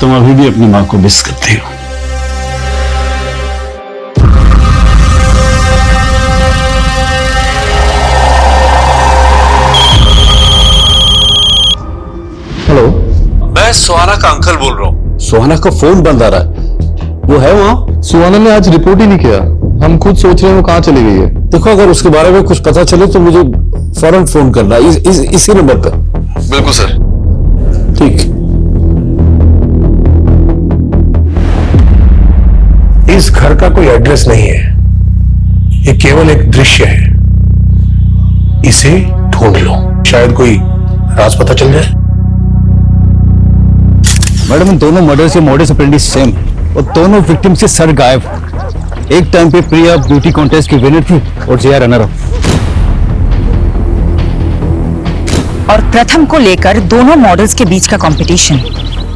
तुम अभी भी अपनी मां को मिस करती हो। हेलो, मैं सुहाना का अंकल बोल रहा हूँ। सुहाना का फोन बंद आ रहा है। वो है वहाँ? सुहाना ने आज रिपोर्ट ही नहीं किया। हम खुद सोच रहे हैं वो कहाँ चली गई है। देखो, अगर उसके बारे में कुछ पता चले तो मुझे फौरन फोन करना इसी नंबर पर। बिल्कुल सर। ठीक। इस घर का कोई एड्रेस नहीं है, ये केवल एक दृश्य है। इसे ढूंढ लो, शायद कोई राज पता चल जाए। मैडम, इन दोनों मर्डर से मॉडस ऑपरेंडी सेम और दोनों विक्टिम्स के सर गायब। एक टाइम पे प्रिया ब्यूटी कॉन्टेस्ट की विनर थी और जया रनर अप। और प्रथम को लेकर दोनों मॉडल्स के बीच का कंपटीशन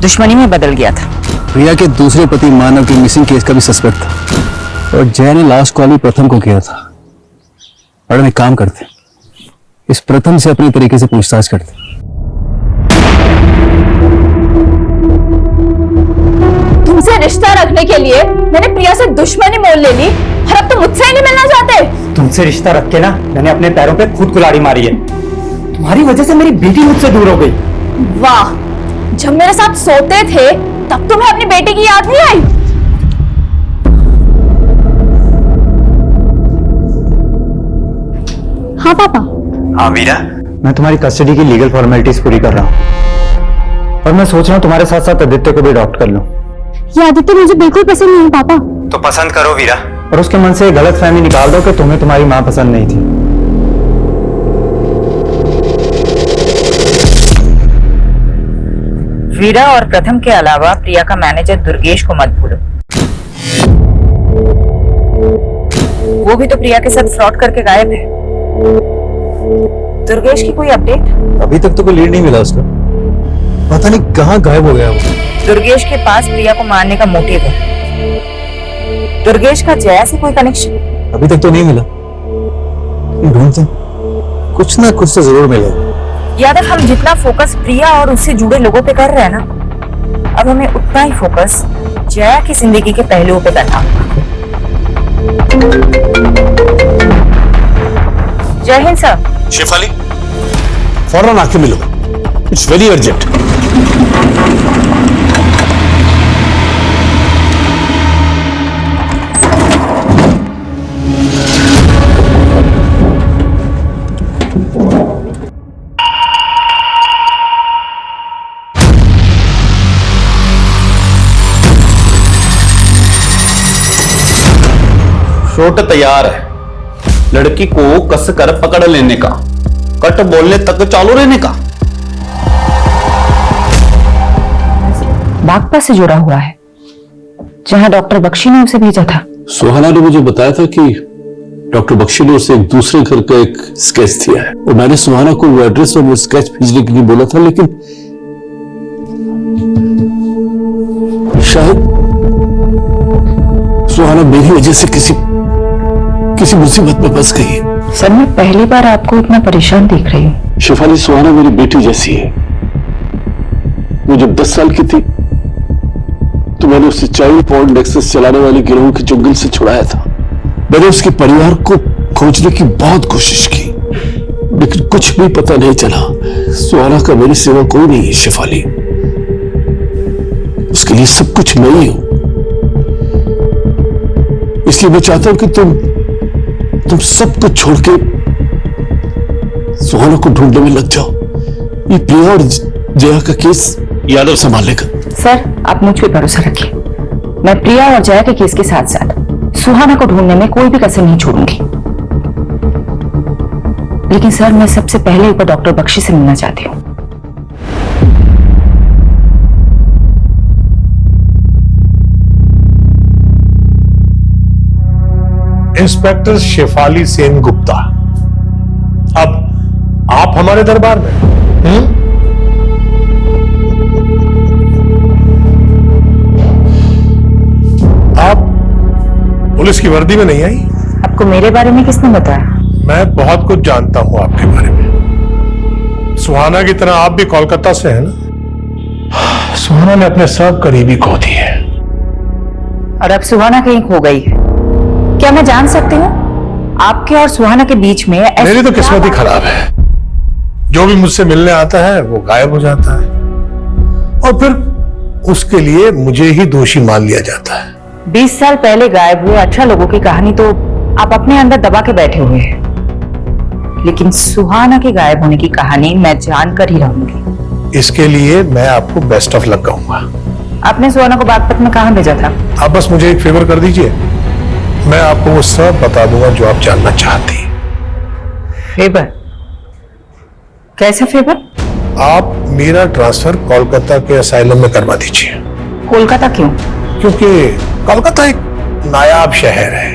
दुश्मनी में बदल गया था। प्रिया के दूसरे पति मानव के मिसिंग केस का भी सस्पेक्ट था और जया ने लास्ट कॉल भी प्रथम को किया था। मैडम, एक काम करते, इस प्रथम से अपने तरीके से पूछताछ करते। तुमसे रिश्ता रखने के लिए मैंने प्रिया से दुश्मनी मोल ले ली और अब तुम मुझसे ही नहीं मिलना चाहते। तुमसे रिश्ता रख के ना मैंने अपने पैरों पे खुद कुल्हाड़ी मारी है। तुम्हारी वजह से मेरी बेटी मुझसे दूर हो गई। वाह, जब मेरे साथ सोते थे तब तुम्हें अपनी बेटी की याद नहीं आई? हाँ पापा। हाँ वीरा, मैं तुम्हारी कस्टडी की लीगल फॉर्मेलिटीज पूरी कर रहा हूँ और मैं सोच रहा हूँ तुम्हारे साथ साथ आदित्य को भी अडॉप्ट कर लूँ। ये आदित्य मुझे बिल्कुल पसंद नहीं है पापा। तो पसंद करो वीरा और उसके मन से गलत फहमी निकाल दो कि तुम्हें तुम्हारी माँ पसंद नहीं थी। वीरा और प्रथम के अलावा प्रिया का मैनेजर दुर्गेश को मत भूलो। वो भी तो प्रिया के साथ फ्रॉड करके गायब है। दुर्गेश की कोई अपडेट? अभी तक तो कोई लीड नहीं मिला उसका, पता नहीं कहाँ गायब हो गया वो। दुर्गेश के पास प्रिया को मारने का मोटिव है। दुर्गेश का जया से कोई कनेक्शन? अभी तक तो नहीं मिला, ढूंढते कुछ ना कुछ तो जरूर मिलेगा। यादव, हम जितना फोकस प्रिया और उससे जुड़े लोगों पे कर रहे हैं ना, अब हमें उतना ही फोकस जया की जिंदगी के पहलुओं पे करना होगा। जय हिंद सर। शेफाली, फौरन आके मिलो, इट्स वेरी अर्जेंट। शॉट तैयार है, लड़की को कस कर पकड़ लेने का, कट बोलने तक चालू रहने का। बागपा से जुड़ा हुआ है, जहां डॉक्टर बख्शी ने उसे भेजा था। सुहाना ने मुझे बताया था कि डॉक्टर बख्शी ने उसे एक दूसरे घर का एक स्केच दिया है और मैंने सुहाना को वो एड्रेस और वो स्केच भेजने के लिए बोला था, लेकिन शायद सुहाना मेरी वजह से किसी मुसीबत में फंस गई है। सर, मैं पहली बार आपको इतना परेशान देख रही हूँ। शेफाली, सुहाना मेरी बेटी जैसी है। वो जब 10 साल की थी तो मैंने उसे चाइल्ड पॉर्न नेक्सस चलाने वाले गिरोह के चुंगल से छुड़ाया था। मैंने उसके परिवार को खोजने की बहुत कोशिश की, लेकिन कुछ भी पता नहीं चला। सुहाना का मेरे सिवा कोई नहीं है शेफाली, उसके लिए सब कुछ मैं ही हूं। इसलिए मैं चाहता हूं कि तुम सब कुछ छोड़ के सुहाना को ढूंढने में लग जाओ। ये प्रिया और जया का केस यादव संभालेगा। सर, आप मुझ पे भरोसा रखिए, मैं प्रिया और जया के केस के साथ साथ सुहाना को ढूंढने में कोई भी कसर नहीं छोड़ूंगी। लेकिन सर, मैं सबसे पहले ऊपर डॉक्टर बख्शी से मिलना चाहती हूँ। इंस्पेक्टर शेफाली सेन गुप्ता, अब आप हमारे दरबार में। आप पुलिस की वर्दी में नहीं आई? आपको मेरे बारे में किसने बताया? मैं बहुत कुछ जानता हूं आपके बारे में। सुहाना की तरह आप भी कोलकाता से हैं ना? सुहाना ने अपने सब करीबी खो दिए। और अब सुहाना कहीं खो गई है। क्या मैं जान सकती हूँ आपके और सुहाना के बीच में मेरी तो किस्मत ही खराब है। जो भी मुझसे मिलने आता है वो गायब हो जाता है और फिर उसके लिए मुझे ही दोषी मान लिया जाता है। 20 साल पहले गायब हुए 18 लोगों की कहानी तो आप अपने अंदर दबा के बैठे हुए हैं, लेकिन सुहाना के गायब होने की कहानी मैं जानकर ही रहूंगी। इसके लिए मैं आपको बेस्ट ऑफ लक कहूंगा। आपने सुहाना को बागपत में कहां भेजा था? आप बस मुझे एक फेवर कर दीजिए, मैं आपको वो सब बता दूंगा जो आप जानना चाहती हैं। फेवर? कैसा फेवर? आप मेरा ट्रांसफर कोलकाता के असाइलम में करवा दीजिए। कोलकाता क्यों? क्योंकि कोलकाता एक नायाब शहर है।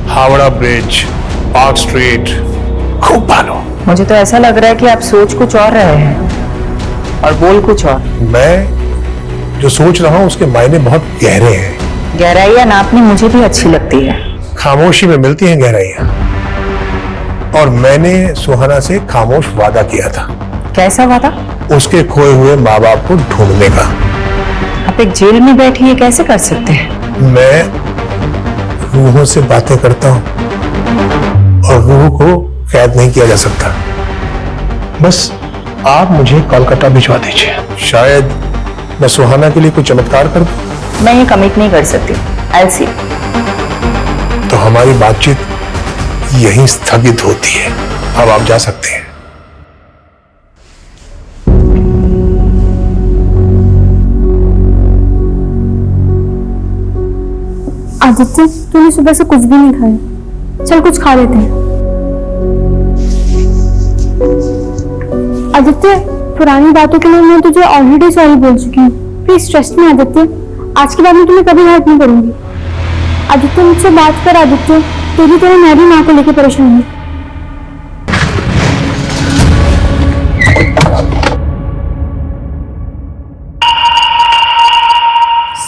हावड़ा ब्रिज, पार्क स्ट्रीट, खूब भालो। मुझे तो ऐसा लग रहा है कि आप सोच कुछ और रहे हैं और बोल कुछ और। मैं जो सोच रहा हूं उसके मायने बहुत गहरे हैं। गहराइयां नापनी मुझे भी अच्छी लगती है। खामोशी में मिलती हैं गहराइयां। और मैंने सुहाना से खामोश वादा किया था। कैसा वादा? उसके खोए हुए माँ बाप को ढूंढने का। आप एक जेल में बैठे ये कैसे कर सकते हैं? मैं रूहों से बातें करता हूं और रूह को कैद नहीं किया जा सकता। बस आप मुझे कोलकाता भिजवा दीजिए, शायद मैं सुहाना के लिए कुछ चमत्कार कर दूं। मैं ये कमिट नहीं कर सकती। I'll see। तो हमारी बातचीत यहीं स्थगित होती है। अब आप जा सकते हैं। आदित्य, तूने सुबह से कुछ भी नहीं खाया, चल कुछ खा लेते हैं। आदित्य, पुरानी बातों के लिए मैं तुझे ऑलरेडी सॉरी बोल चुकी हूँ। प्लीज ट्रस्ट मी आदित्य, आज के बाद मैं तुम्हें कभी हेल्प नहीं करूंगी। आदित्य, मुझसे बात कर। आदित्य, तेरी तरह मैं भी माँ को लेकर परेशान हूँ।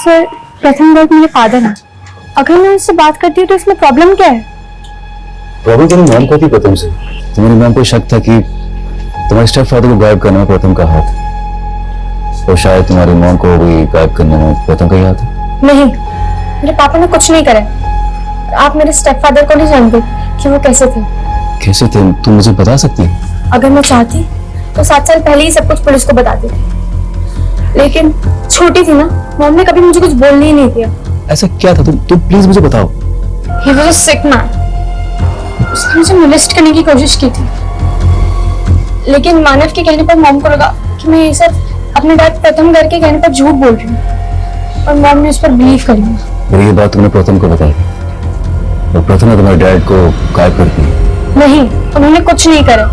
सर प्रथम गर्ग मेरे फादर हैं। अगर मैं उससे बात करती हूँ तो इसमें प्रॉब्लम क्या है? प्रॉब्लम तेरी मॉम को थी प्रथम से। तुम्हारी मॉम को शक था कि तुम्हारे स्टेप फादर को गायब करने में प्रथम का हाथ है, और शायद तुम्हारी मॉम को भी गायब करने में प्रथम का ही हाथ है। नहीं, मेरे पापा ने कुछ नहीं करा। आप मेरे स्टेप फादर को नहीं जानते कि वो कैसे थे। कैसे थे? तुम मुझे बता सकती है? अगर मैं चाहती तो 7 साल पहले ही सब कुछ पुलिस को बता देती, लेकिन छोटी थी ना, मॉम ने कभी मुझे कुछ बोलने ही नहीं दिया। ऐसा क्या था? तुम प्लीज मुझे बताओ। He was a sick man. उसने मुझे मोलेस्ट करने की कोशिश की थी, लेकिन मानव के कहने पर मॉम को लगा कि मैं ये सब अपने डैड प्रथम गर्ग के कहने पर झूठ बोल रही हूँ, और मॉम ने उस पर बिलीव कर लिया। और ये बात तुमने प्रथम को बताई, और प्रथम ने तुम्हारे डैड को गायब कर दिया? नहीं, उन्होंने कुछ नहीं करा।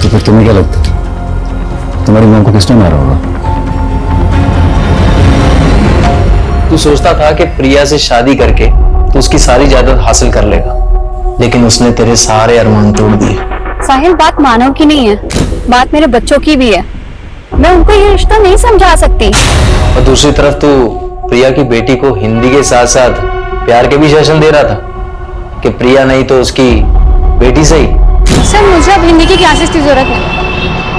तो फिर तुम्हें क्या लगता है तुम्हारी मॉम को किसने मारा होगा? तू सोचता था कि प्रिया से शादी करके तो उसकी सारी जायदाद हासिल कर लेगा, लेकिन उसने तेरे सारे अरमान तोड़ दिए। साहिल, बात मानव की नहीं है, बात मेरे बच्चों की भी है। मैं उनको ये रिश्ता नहीं समझा सकती। और दूसरी तरफ तू प्रिया की बेटी को हिंदी के साथ साथ प्यार के भी सेशन दे रहा था कि प्रिया नहीं तो उसकी बेटी सही। सर, मुझे अब हिंदी की क्लासेस की जरूरत है,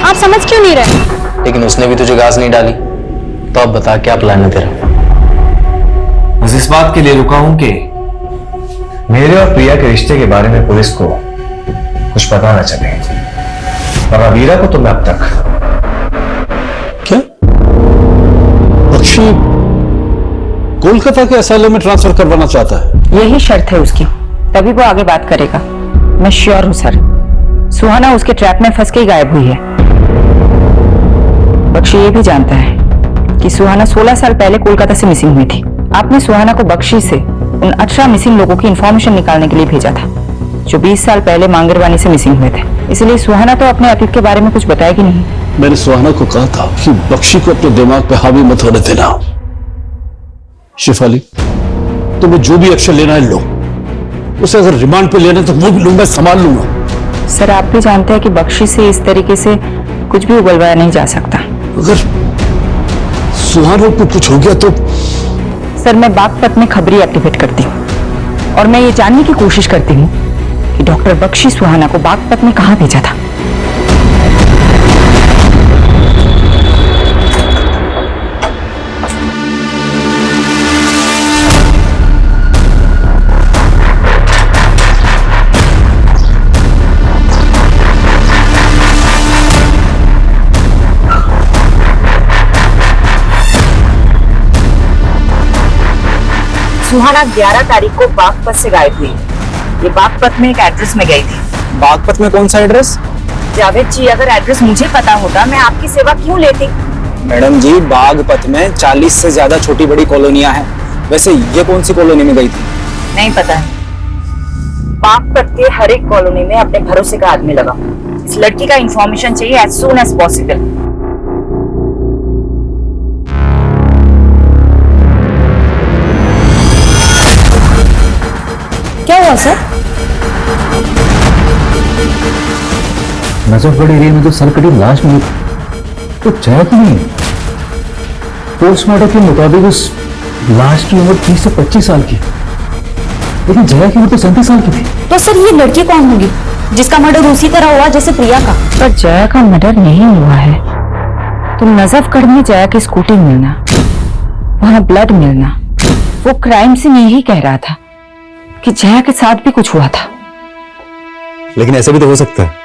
आप समझ क्यों नहीं रहे? लेकिन उसने भी तुझे घास नहीं डाली, तो अब बता क्या प्लान है तेरा? बस इस बात के लिए रुका हूं कि मेरे और प्रिया के रिश्ते के बारे में पुलिस को कुछ पता न चले, और अवीरा को तो मैं अब तक क्या बख्शी कोलकाता के असाइलम में ट्रांसफर करवाना चाहता है? यही शर्त है उसकी, तभी वो आगे बात करेगा। मैं श्योर हूं सर, सुहाना उसके ट्रैप में फंस के ही गायब हुई है। बख्शी ये भी जानता है कि सुहाना 16 साल पहले कोलकाता से मिसिंग हुई थी। आपने सुहाना को बख्शी से उन 18 मिसिंग लोगों की इंफॉर्मेशन निकालने के लिए भेजा था, जो 20 साल पहले मांगरवानी से मिसिंग हुए थे। इसलिए सुहाना तो अपने अतीत के बारे में कुछ बताएगी नहीं। मैंने सुहाना को कहा था कि बख्शी को अपने दिमाग पे हावी मत होने देना। शिफाली, तुम्हें जो भी एक्शन लेना है लो, उसे अगर रिमांड पे लेना तो वो भी लूंगा, संभाल लूंगा। सर, आप भी जानते हैं कि बख्शी से इस तरीके से कुछ भी उगलवाया नहीं जा सकता। अगर सुहाना को कुछ हो गया तो? सर, मैं बागपत में खबरी एक्टिवेट करती हूँ, और मैं ये जानने की कोशिश करती हूँ कि डॉक्टर बख्शी सुहाना को बागपत में कहाँ भेजा था। सुहाना 11 तारीख को बागपत से गायब हुई। ये बागपत में एक एड्रेस में गई थी। बागपत में कौन सा एड्रेस? जावेद जी, अगर एड्रेस मुझे पता होता मैं आपकी सेवा क्यों लेती? मैडम जी, बागपत में 40 से ज्यादा छोटी बड़ी कॉलोनियां हैं। वैसे ये कौन सी कॉलोनी में गई थी? नहीं पता है। बागपत के हर एक कॉलोनी में अपने भरोसे का आदमी लगा। इस लड़की का इंफॉर्मेशन चाहिए एज सून एज पॉसिबल। क्या हुआ सर? नजफगढ़ एरिया में जो सरकटी लाश मिली तो जया की नहीं। पोस्टमार्टम के मुताबिक उस लाश की उम्र 30 से 25 साल की, लेकिन जया की उम्र तो 37 साल की थी। तो सर, ये लड़की कौन होगी जिसका मर्डर उसी तरह हुआ जैसे प्रिया का? पर जया का मर्डर नहीं हुआ है। तुम नजफगढ़ में जया की स्कूटी मिलना, वहां ब्लड मिलना, वो क्राइम सीन यही कह रहा था कि जया के साथ भी कुछ हुआ था। लेकिन ऐसा भी तो हो सकता है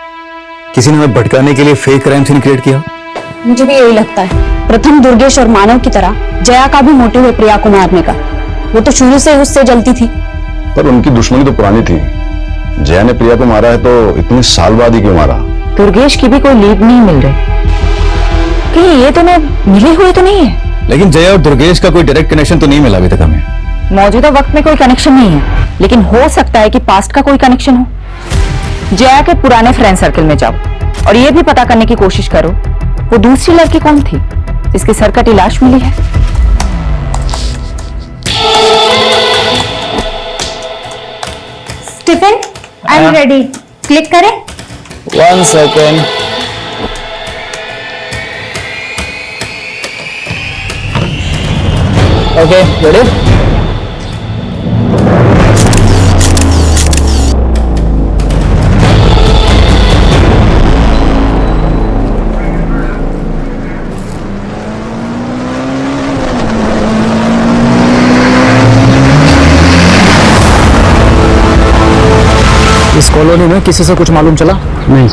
किसी ने हमें भटकाने के लिए फेक क्राइम सीन क्रिएट किया। मुझे भी यही लगता है। प्रथम दुर्गेश और मानव की तरह जया का भी मोटिव है प्रिया को मारने का। वो तो शुरू से उससे जलती थी। पर उनकी दुश्मनी तो पुरानी थी। जया ने प्रिया को मारा है तो इतने साल बाद ही क्यों मारा? दुर्गेश की भी कोई लीड नहीं मिल रही। कहीं ये तो मिले हुए तो नहीं है? लेकिन जया और दुर्गेश का कोई डायरेक्ट कनेक्शन तो नहीं मिला अभी तक हमें। मौजूदा वक्त में कोई कनेक्शन नहीं है, लेकिन हो सकता है कि पास्ट का कोई कनेक्शन हो। जया के पुराने फ्रेंड सर्कल में जाओ और ये भी पता करने की कोशिश करो वो दूसरी लड़की कौन थी जिसकी सरकटी लाश मिली है। Stephen, I am ready. Click करें। 1 सेकेंड। Okay ready? इस कॉलोनी में किसी से कुछ मालूम चला? नहीं।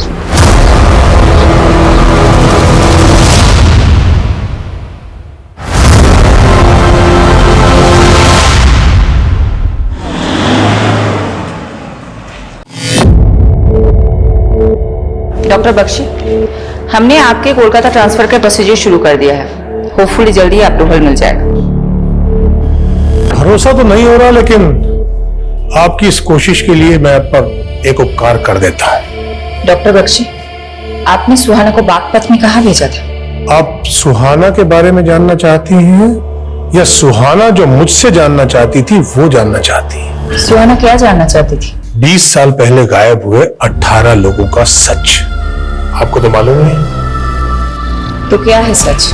डॉक्टर बख्शी, हमने आपके कोलकाता ट्रांसफर का प्रोसीजर शुरू कर दिया है। होपफुली जल्दी अप्रूवल मिल जाएगा। भरोसा तो नहीं हो रहा, लेकिन आपकी इस कोशिश के लिए मैं आप पर एक उपकार कर देता है। डॉक्टर बख्शी, आपने सुहाना को बागपत में कहाँ भेजा था? आप सुहाना के बारे में जानना चाहती हैं या सुहाना जो मुझसे जानना चाहती थी वो जानना चाहती है? सुहाना क्या जानना चाहती थी? 20 साल पहले गायब हुए 18 लोगों का सच। आपको तो मालूम नहीं। तो क्या है सच?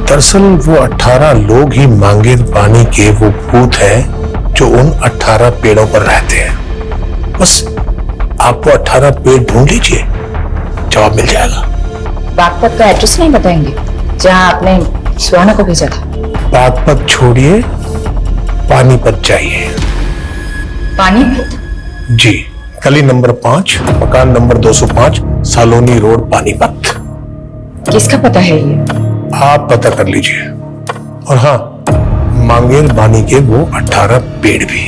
दरअसल वो 18 लोग ही मांगेर पानी के वो भूत हैं जो उन 18 पेड़ों पर रहते हैं। बस आप वो 18 पेड़ ढूंढ लीजिए, जवाब मिल जाएगा। बागपत का एड्रेस नहीं बताएंगे जहां आपने सुहाना को भेजा था? बागपत छोड़िए, पानीपत जाइए। पानीपत? जी, गली नंबर 5, मकान नंबर 205, सालोनी रोड, पानीपत। किसका पता है ये? आप पता कर लीजिए। और हाँ, मांगेर बानी के वो 18 पेड़ भी।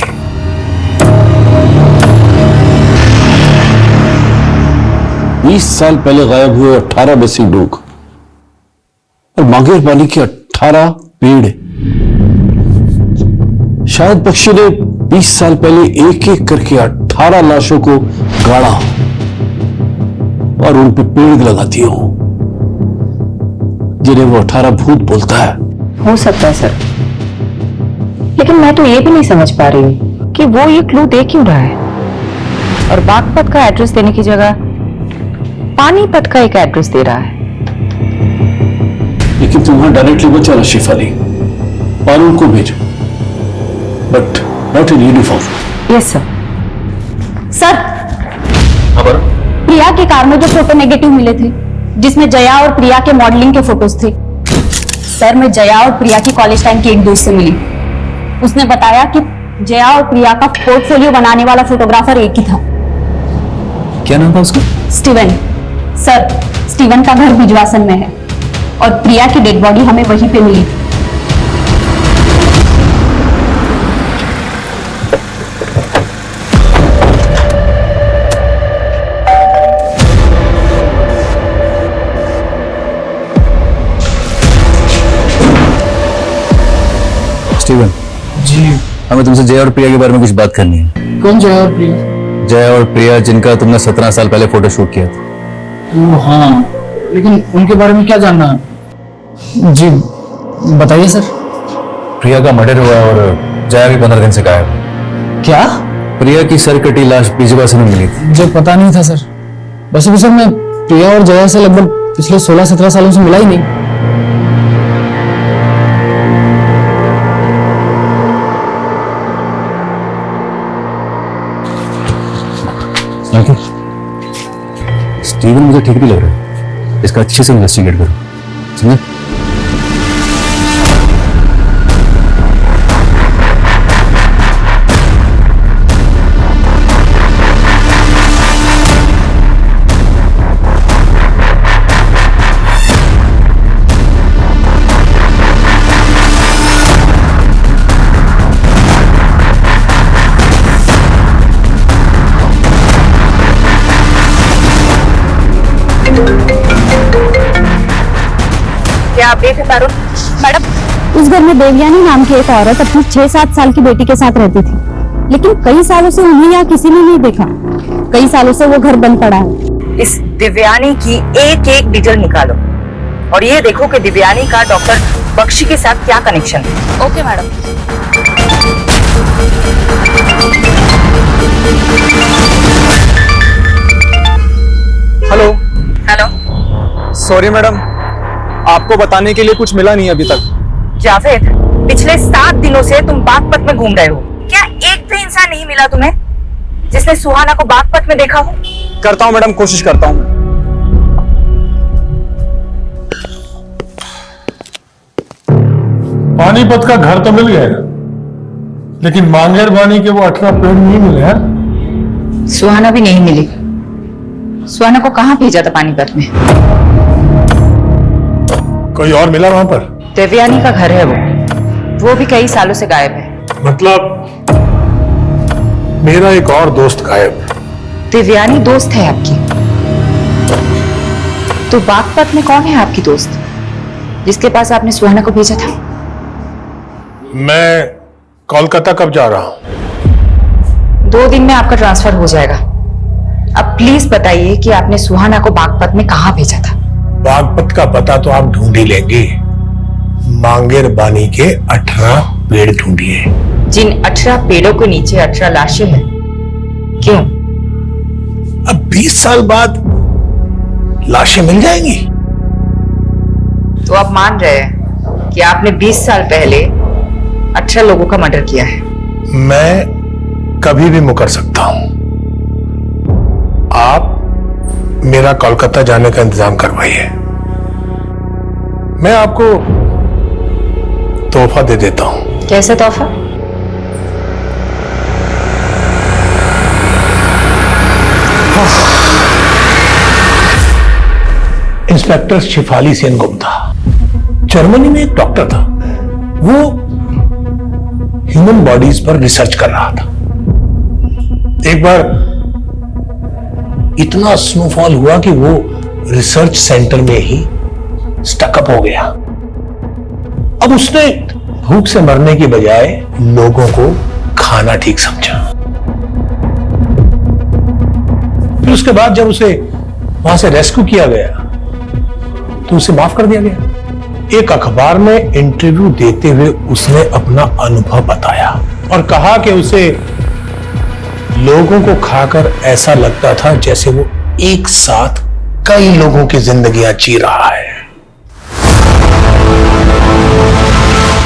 बीस साल पहले गायब हुए 18 मिसिंग लोग और मांगेर पानी के 18 पेड़। शायद बख्शी ने 20 साल पहले एक एक करके 18 लाशों को गाड़ा और उन पे पेड़ लगा दिए हो, जिन्हें वो 18 भूत बोलता है। हो सकता है सर, लेकिन मैं तो ये भी नहीं समझ पा रही हूँ कि वो ये क्लू दे क्यों रहा है और बागपत का एड्रेस देने की जगह पानीपत का एक एड्रेस दे रहा है। लेकिन तुम वहां डायरेक्टली मत जाना शिफाली, और उनको भेजो, but not in uniform. Yes sir. Sir, Priya के कार में जो फोटो नेगेटिव मिले थे, जिसमें जया और प्रिया के मॉडलिंग के फोटोज थे, सर मैं जया और प्रिया की कॉलेज टाइम की एक दोस्त से मिली। उसने बताया कि जया और प्रिया का पोर्टफोलियो बनाने वाला फोटोग्राफर एक ही था। क्या नाम था उसका? स्टीवन। सर, स्टीवन का घर भिजवासन में है और प्रिया की डेड बॉडी हमें वहीं पे मिली। स्टीवन जी, हमें तुमसे जया और प्रिया के बारे में कुछ बात करनी है। कौन जया और प्रिया? जया और प्रिया जिनका तुमने 17 साल पहले फोटो शूट किया था। वो हाँ, लेकिन उनके बारे में क्या जानना है? जी बताइए सर। प्रिया का मर्डर हुआ और जया भी 15 दिन से गायब। क्या? प्रिया की सर कटी लाश बीजवासन में मिली थी। मुझे पता नहीं था सर। वैसे भी सर मैं प्रिया और जया से लगभग पिछले 16-17 सालों से मिला ही नहीं। स्टीवन मुझे ठीक नहीं लग रहा है, इसका अच्छे से इन्वेस्टिगेट करो, समझे? क्या अपडेट है पारुल? मैडम, उस घर में देवयानी नाम की एक औरत अपनी 6-7 साल की बेटी के साथ रहती थी, लेकिन कई सालों से उन्हें यहाँ किसी ने नहीं देखा। कई सालों से वो घर बंद पड़ा है। इस दिव्यानी की एक एक डिटेल निकालो और ये देखो कि दिव्यानी का डॉक्टर बख्शी के साथ क्या कनेक्शन है। Okay madam. Hello. Hello. Sorry madam, आपको बताने के लिए कुछ मिला नहीं अभी तक। जावेद, पिछले 7 दिनों से तुम बागपत में घूम रहे हो। क्या एक भी इंसान नहीं मिला तुम्हें जिसने सुहाना को बागपत में देखा हो? करता हूँ मैडम, कोशिश करता हूँ। पानीपत का घर तो मिल गया, लेकिन मांगेर वानी के वो 18 पेड़ नहीं मिले हैं। सुहाना भी नहीं मिली। सुहाना को कहाँ भेजा था पानीपत में? कोई और मिला वहां पर? देवयानी का घर है वो भी कई सालों से गायब है। मतलब मेरा एक और दोस्त गायब। देवयानी दोस्त है आपकी? तो बागपत में कौन है आपकी दोस्त जिसके पास आपने सुहाना को भेजा था? मैं कोलकाता कब जा रहा हूं? 2 दिन में आपका ट्रांसफर हो जाएगा। अब प्लीज बताइए कि आपने सुहाना को बागपत में कहाँ भेजा था? बागपत का पता तो आप ढूंढ ही लेंगे। मांगेर बानी के 18 पेड़ ढूंढिए। जिन 18 पेड़ों के नीचे 18 लाशें हैं, क्यों? अब 20 साल बाद लाशें मिल जाएंगी। तो आप मान रहे हैं कि आपने 20 साल पहले 18 लोगों का मर्डर किया है? मैं कभी भी मुकर सकता हूं। आप मेरा कोलकाता जाने का इंतजाम करवाइए। मैं आपको तोहफा दे देता हूं। कैसे तोहफा? इंस्पेक्टर शिफाली सेन गुप्ता, जर्मनी में एक डॉक्टर था। वो ह्यूमन बॉडीज पर रिसर्च कर रहा था। एक बार इतना स्नोफॉल हुआ कि वो रिसर्च सेंटर में ही स्टकअप हो गया। अब उसने भूख से मरने की बजाय लोगों को खाना ठीक समझा। फिर उसके बाद जब उसे वहां से रेस्क्यू किया गया तो उसे माफ कर दिया गया। एक अखबार में इंटरव्यू देते हुए उसने अपना अनुभव बताया और कहा कि उसे लोगों को खाकर ऐसा लगता था जैसे वो एक साथ कई लोगों की जिंदगियां जी रहा है।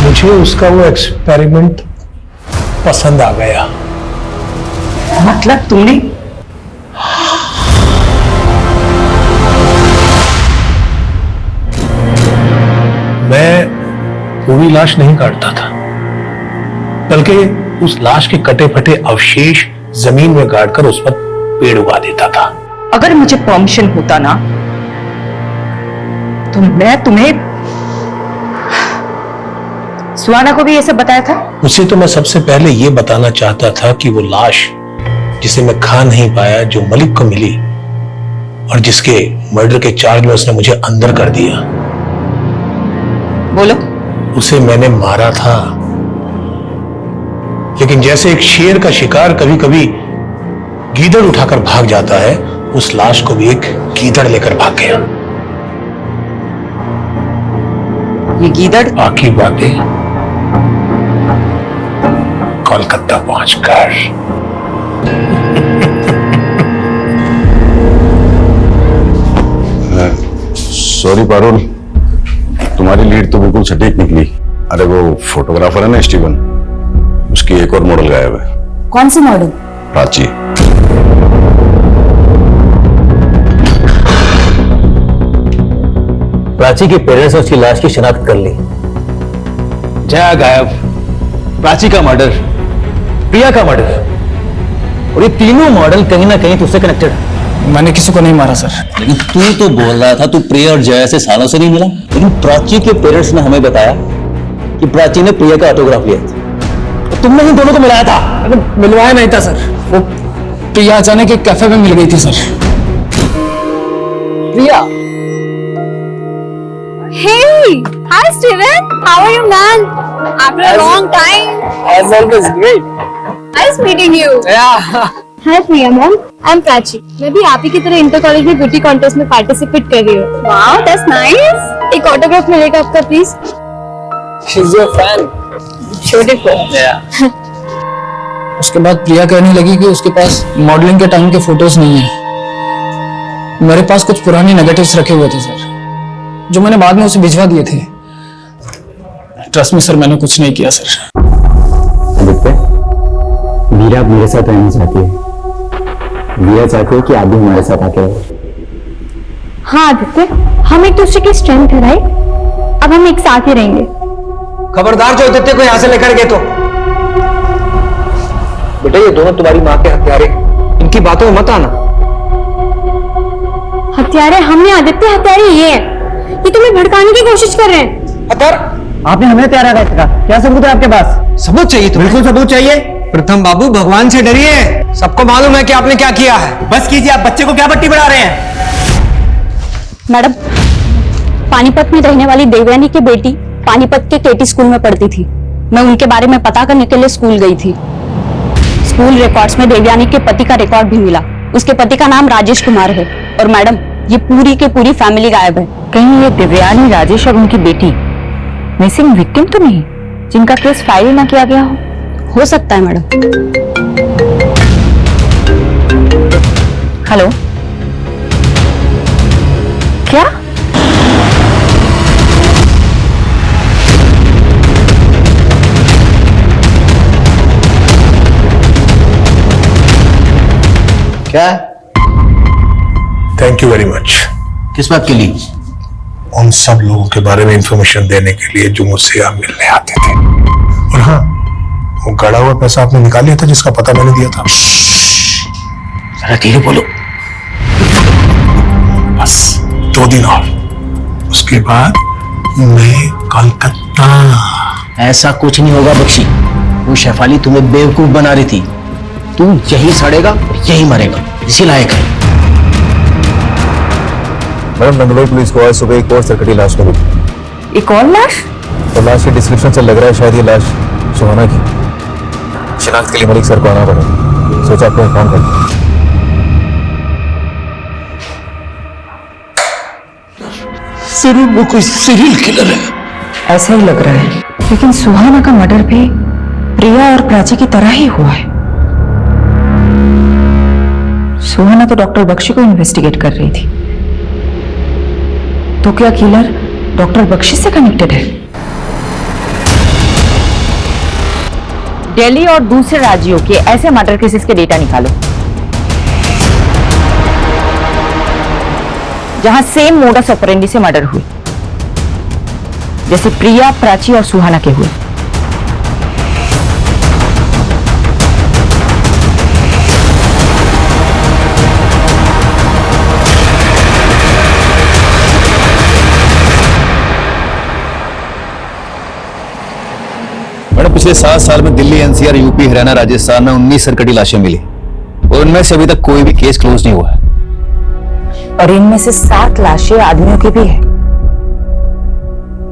मुझे उसका वो एक्सपेरिमेंट पसंद आ गया। मतलब तुमने? मैं पूरी लाश नहीं काटता था, बल्कि उस लाश के कटे फटे अवशेष जमीन में गाड़कर उस पर पेड़ उगा देता था। अगर मुझे परमिशन होता ना तो मैं तुम्हें सुहाना को भी ये सब बताया था। उसे तो मैं सबसे पहले ये बताना चाहता था कि वो लाश जिसे मैं खा नहीं पाया, जो मलिक को मिली और जिसके मर्डर के चार्ज में उसने मुझे अंदर कर दिया, बोलो। उसे मैंने मारा था। लेकिन जैसे एक शेर का शिकार कभी कभी गीदड़ उठाकर भाग जाता है, उस लाश को भी एक गीदड़ लेकर भाग गया। ये गीदड़? बाकी बातें कोलकाता पहुंचकर। सॉरी पारुल, तुम्हारी लीड तो बिल्कुल सटीक निकली। अरे वो फोटोग्राफर है ना स्टीवन, उसकी एक और मॉडल गायब है। कौन सी मॉडल? प्राची। प्राची के पेरेंट्स ने उसकी लाश की शिनाख्त कर ली। जया गायब, प्राची का मर्डर, प्रिया का मर्डर, और ये तीनों मॉडल कहीं ना कहीं तुझसे कनेक्टेड है। मैंने किसी को नहीं मारा सर। लेकिन तू तो बोल रहा था तू प्रिया और जया से सालों से नहीं मिला। लेकिन प्राची के पेरेंट्स ने हमें बताया कि प्राची ने प्रिया का ऑटोग्राफ लिया था। तो तुमने इन दोनों को मिलाया था। मिलवाया नहीं था सर, वो प्रिया अचानक एक कैफे में मिल गई थी sir. Priya. Hey, hi Steven. How are you, man? After a long time. As always, great. Nice meeting you. Yeah. Hi Priya ma'am. I'm Prachi. मैं भी आप ही की तरह इंटर कॉलेज में ब्यूटी कॉन्टेस्ट में पार्टिसिपेट कर रही हूँ। Wow, that's nice. एक ऑटोग्राफ मिलेगा आपका प्लीज? She's your fan. छोटे को। Yeah. उसके बाद प्रिया कहने लगी कि उसके पास मॉडलिंग के टाइम के फोटोज नहीं है। मेरे पास कुछ पुराने नेगेटिव्स रखे हुए थे सर, जो मैंने बाद में उसे भिजवा दिए थे। ट्रस्ट में सर, मैंने कुछ नहीं किया सर। आदित्य, वीरा अब मेरे साथ रहना चाहती है। वीरा चाहती है कि आप भी हमारे साथ आके रहो। हाँ आदित्य, हम एक दूसरे की स्ट्रेंथ है राइट। अब हम एक साथ ही रहेंगे। खबरदार जो आदित्य को यहां से लेकर गए तो। बेटा ये दोनों तुम्हारी माँ के हत्यारे, इनकी बातों में मत आना। हत्यारे हमने आदित्य, हत्यारे ये है। ये तुम्हें भड़काने की कोशिश कर रहे हैं। हत्यार आपने हमें तैयार रखा था, क्या सबूत है आपके पास? सबूत चाहिए तुम्हें? बिल्कुल सबूत चाहिए। प्रथम बाबू भगवान से डरिए, सबको मालूम है कि आपने क्या किया है। बस कीजिए, आप बच्चे को क्या पट्टी बढ़ा रहे हैं? मैडम, पानीपत में रहने वाली देवयानी की बेटी पानीपत के केटी स्कूल में पढ़ती थी। मैं उनके बारे में पता करने के लिए स्कूल गई थी। स्कूल रिकॉर्ड्स में देवयानी के पति का रिकॉर्ड भी मिला। उसके पति का नाम राजेश कुमार है। और मैडम, ये पूरी की पूरी फैमिली गायब है। कहीं ये देवयानी, राजेश और उनकी बेटी मिसिंग विक्टिम तो नहीं, जिनका केस फाइल ना किया गया हो सकता है मैडम। हेलो, क्या? क्या? Thank you very much. किस बात के लिए? उन सब लोगों के बारे में इंफॉर्मेशन देने के लिए जो मुझसे यहाँ मिलने आते थे। और हाँ, वो गड़ा हुआ पैसा आपने निकाल लिया था जिसका पता मैंने दिया था। जरा धीरे बोलो। बस 2 दिन और, उसके बाद मैं कोलकाता। ऐसा कुछ नहीं होगा बख्शी। वो शेफाली तुम्हें बेवकूफ बना रही थी। तू यही सड़ेगा और यही मरेगा, इसी लायक है। मैडम, बेंगलोर पुलिस को आज सुबह एक और सरकटी लाश मिली। एक और लाश? तो लाश के डिस्क्रिप्शन से लग रहा है शायद ये लाश सुहाना की। शिनाख्त के लिए मलिक सर को आना पड़ेगा। सोचा आपको इन्फॉर्म कर दूं। जरूर वो कोई सीरियल किलर है। ऐसा ही लग रहा है, लेकिन सुहाना का मर्डर भी प्रिया और प्राची की तरह ही हुआ है। सुहाना तो डॉक्टर बख्शी को इन्वेस्टिगेट कर रही थी, तो क्या किलर डॉक्टर बख्शी से कनेक्टेड है? दिल्ली और दूसरे राज्यों के ऐसे मर्डर केसेस के डेटा निकालो जहां सेम मोडस ऑपरेंडी से मर्डर हुए, जैसे प्रिया, प्राची और सुहाना के हुए। मैडम, पिछले 7 साल में दिल्ली, एनसीआर, यूपी, हरियाणा, राजस्थान में 19 सरकटी लाशें मिली और इनमें से अभी तक कोई भी केस क्लोज नहीं हुआ है। और इनमें से 7 लाशें आदमियों की भी है।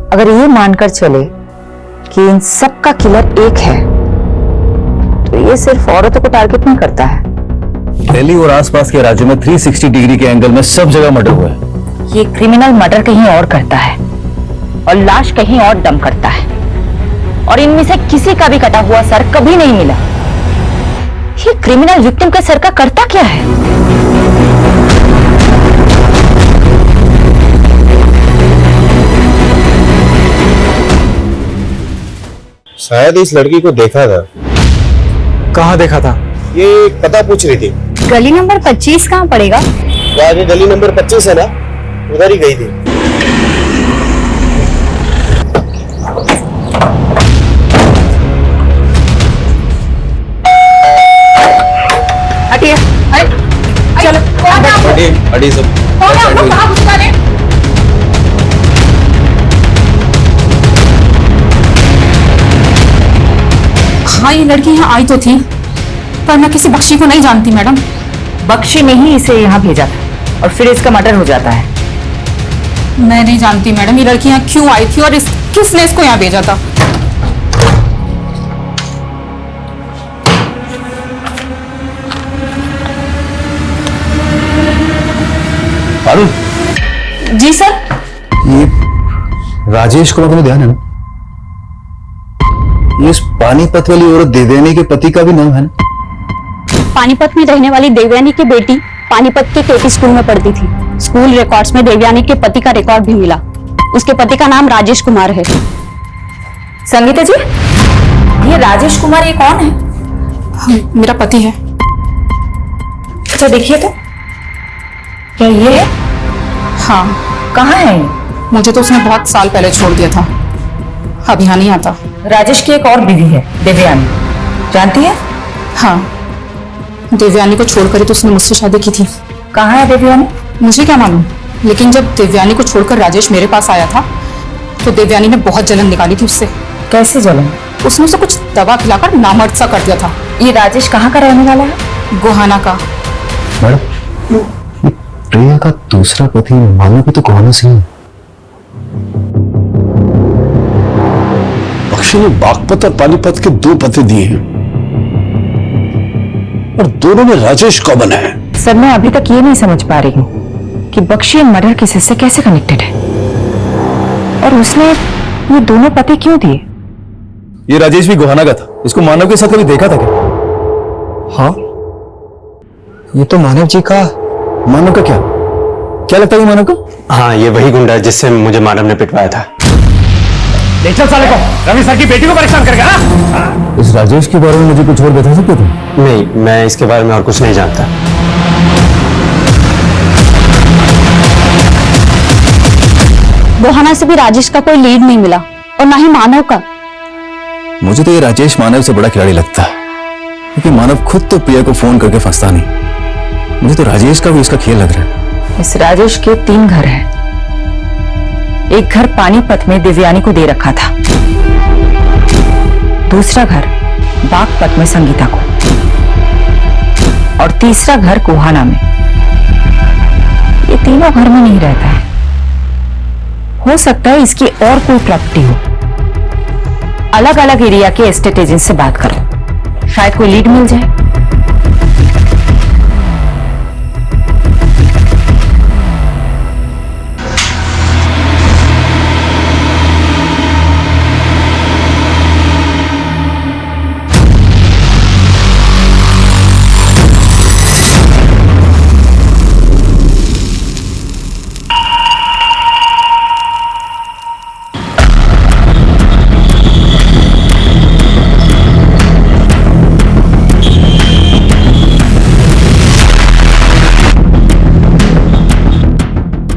अगर ये मानकर चले कि इन सब का किलर एक है, तो ये सिर्फ औरतों को टारगेट नहीं करता है। दिल्ली और आसपास के राज्यों में 360 डिग्री के एंगल में सब जगह मर्डर हुआ है। ये क्रिमिनल मर्डर कहीं और करता है और लाश कहीं और डंप करता है, और इनमें से किसी का भी कटा हुआ सर कभी नहीं मिला। ये क्रिमिनल विक्टिम के सर का करता क्या है? शायद इस लड़की को देखा था। कहाँ देखा था? ये पता पूछ रही थी। गली नंबर 25 कहाँ पड़ेगा? वो आगे गली नंबर 25 है ना, उधर ही गई थी। हटिए, चलो अड़ी सब हाँ, ये लड़की यहाँ आई तो थी, पर मैं किसी बख्शी को नहीं जानती मैडम। बख्शी ने ही इसे यहाँ भेजा था और फिर इसका मर्डर हो जाता है। मैं नहीं जानती मैडम ये लड़की यहाँ क्यों आई थी और किसने इसको यहाँ भेजा था। पारुल। जी सर। ये राजेश को तुम्हें ध्यान है ना? ये इस पानीपत वाली औरत देवयानी के पति का भी नाम है ना? पानीपत में रहने वाली देवयानी की बेटी पानीपत के केटी स्कूल में पढ़ती थी। स्कूल रिकॉर्ड्स में देवयानी के पति का रिकॉर्ड भी मिला। उसके पति का नाम राजेश कुमार है। संगीता जी, ये राजेश कुमार ये कौन है? मेरा पति है। अच्छा देखिए तो, क्या ये है? हाँ। कहाँ है ये? मुझे तो उसने बहुत साल पहले छोड़ दिया था, अब यहाँ नहीं आता। राजेश की एक और बीवी है, देवयानी, जानती है? हाँ, देवयानी को छोड़कर ही तो उसने मुझसे शादी की थी। कहाँ है देवयानी? मुझे क्या मालूम, लेकिन जब देवयानी को छोड़कर राजेश मेरे पास आया था तो देवयानी ने बहुत जलन निकाली थी उससे। कैसे जलन? उसने उसे कुछ दवा खिलाकर नामर्द सा कर दिया था। ये राजेश कहाँ का रहने वाला है? गोहाना का। मैडम, प्रिया का दूसरा पति मानो भी तो गोहाना से है। बख्शी ने बागपत और पानीपत के 2 पते दिए हैं और दोनों में राजेश कॉमन है। सर, मैं अभी तक ये नहीं समझ पा रही हूँ कि बख्शी मर्डर केसेस से कैसे कनेक्टेड है, और उसने ये दोनों पते क्यों दिए? ये राजेश भी गोहाना का था। इसको मानव के साथ कभी देखा था क्या? हाँ, ये तो मानव जी का। मानव का क्या लगता है मानव को? हाँ, ये वही गुंडा है जिससे मुझे मानव ने पिटवाया था। ले चल साले को, रवि सर की बेटी को परेशान करके। हाँ? इस राजेश के बारे में मुझे कुछ और बता सकते तुम? नहीं, मैं इसके बारे में और कुछ नहीं जानता। गोहाना से भी राजेश का कोई लीड नहीं मिला और ना ही मानव का। मुझे तो ये राजेश मानव से बड़ा खिलाड़ी लगता है, क्योंकि मानव खुद तो प्रिया को फोन करके फंसता नहीं। मुझे तो राजेश का भी इसका खेल लग रहा है। इस राजेश के 3 घर हैं। एक घर पानीपत में देवयानी को दे रखा था, दूसरा घर बागपत में संगीता को, और तीसरा घर गोहाना में। ये तीनों घर में नहीं रहता है। हो सकता है इसकी और कोई प्रॉपर्टी हो। अलग अलग एरिया के एस्टेट एजेंट से बात करो, शायद कोई लीड मिल जाए।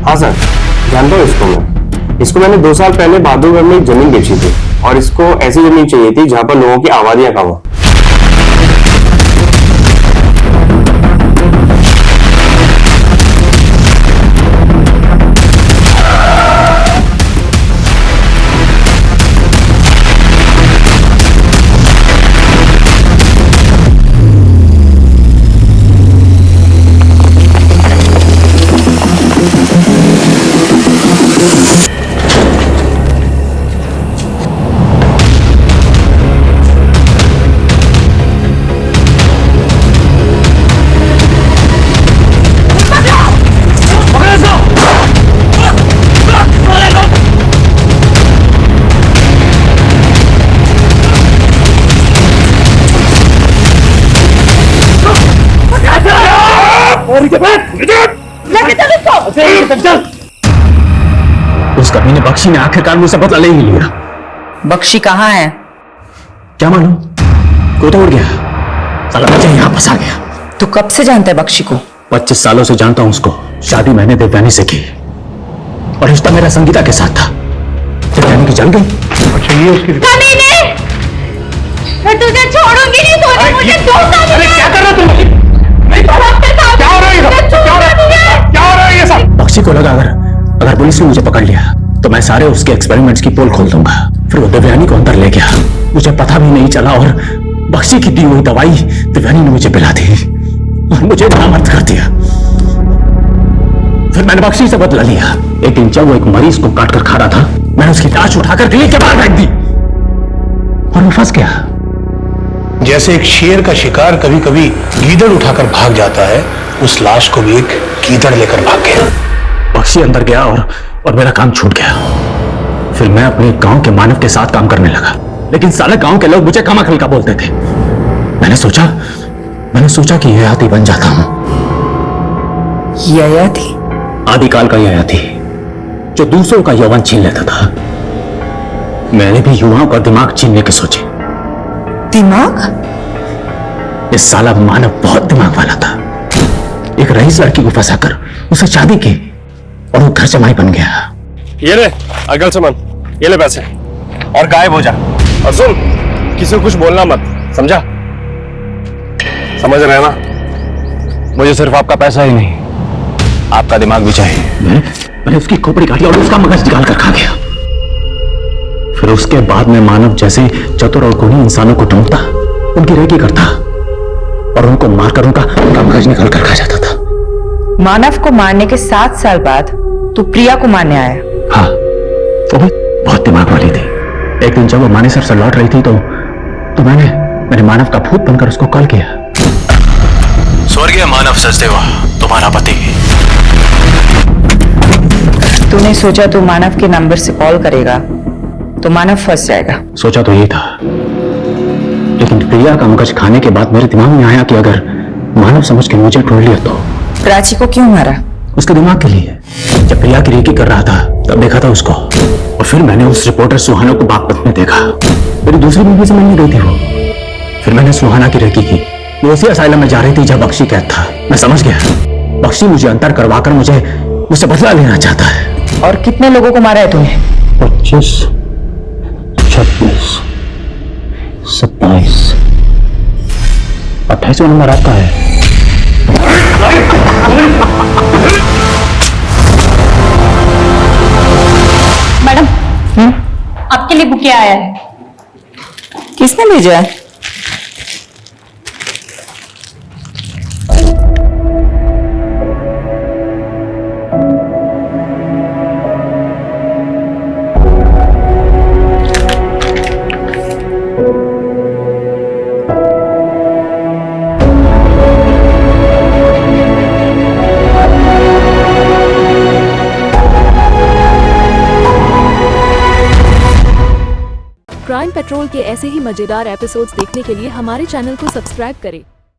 हाँ सर, जानता हूँ इसको मैंने 2 साल पहले बहादुरगढ़ में एक जमीन बेची थी, और इसको ऐसी जमीन चाहिए थी जहां पर लोगों की आबादियां कम हो। उस कमीने बख्शी ने आखिरकार मुझसे बदला ले ही लिया। बख्शी कहाँ है? क्या मालूम, कोटा उड़ गया। साला मुझे यहाँ फंसा गया। तू कब से जानता है बख्शी को? 25 सालों से जानता हूँ उसको। शादी मैंने देवयानी से की और रिश्ता मेरा संगीता के साथ था। देवयानी की जल गई। अच्छा, ये उसकी मैं तुझे छोड़ूंगी नहीं। तूने मुझे धोखा दिया। क्या कर रहा तुम? क्या हो रहा है ये सब? बख्शी को लगा अगर पुलिस ने मुझे पकड़ लिया तो मैं सारे उसके एक्सपेरिमेंट्स की पोल खोल दूंगा। फिर वो देवयानी को अंदर ले गया, मुझे पता भी नहीं चला, और बख्शी की दी हुई दवाई देवयानी ने मुझे पिला दी और मुझे नामर्द कर दिया। फिर मैंने बख्शी से बदला लिया। एक दिन जब वो एक मरीज को काट कर खा रहा था, मैंने उसकी लाश उठाकर गली के बाहर फेंक दी और वो फंस गया। जैसे एक शेर का शिकार कभी कभी गीदड़ उठाकर भाग जाता है, उस लाश को भी एक गीदड़ लेकर भाग गया। बख्शी अंदर गया और मेरा काम छूट गया। फिर मैं अपने गांव के मानव के साथ काम करने लगा, लेकिन सारे गांव के लोग मुझे कमाखल का बोलते थे। मैंने सोचा कि ययाति बन जाता हूं। ययाति? आदिकाल का ययाति जो दूसरों का यौवन छीन लेता था। मैंने भी युवाओं का दिमाग छीनने के सोचे। दिमाग? ये साला मानव बहुत दिमाग वाला था। एक रईस लड़की को फंसाकर उसे शादी की और वो घर जमाई बन गया। ये ले अगल सामान, ये ले पैसे और गायब हो जा। और सुन, किसी को कुछ बोलना मत, समझा? समझ रहे ना? मुझे सिर्फ आपका पैसा ही नहीं, आपका दिमाग भी चाहिए। मैंने उसकी खोपड़ी काटी और उसका मगज निकाल कर खा गया। फिर उसके बाद में मानव जैसे चतुर और गुणी इंसानों को ढूंढता, उनकी रेकी करता और उनको मारकर उनका मगज निकाल कर खा जाता था। मानव को मारने के 7 साल बाद तू प्रिया को मारने आया? हाँ, वो भी बहुत दिमाग वाली थी। एक दिन जब वो मानेसर से लौट रही थी तो मैंने मानव का भूत बनकर उसको कॉल किया। स्वर्गीय मानव सचदेवा, तुम्हारा पति। तूने सोचा तू मानव के नंबर से कॉल करेगा तो मानव फंस जाएगा। सोचा तो ये था, लेकिन प्रिया का मगज खाने के बाद मेरे दिमाग में आया कि अगर मानव समझ के मुझे ढूंढ लिया तो। प्राची को क्यों मारा? उसके दिमाग के लिए। जब प्रिया की रेकी कर रहा था तब देखा था उसको, और फिर मैंने उस रिपोर्टर सुहाना को बागपत में देखा। मेरी दूसरी बीवी से मिलने गई थी वो। फिर मैंने सुहाना की रेकी की। वो उसी असाइलम में जा रही थी जब बख्शी कैद था। मैं समझ गया, बख्शी मुझे अंतर करवाकर मुझसे बदला लेना चाहता है। और कितने लोगों को मारा है तूने? 25, 26, 27, 28 नंबर आता है। मैडम, आपके लिए बुके आया है। किसने भेजा है? क्राइम पेट्रोल के ऐसे ही मजेदार एपिसोड्स देखने के लिए हमारे चैनल को सब्सक्राइब करें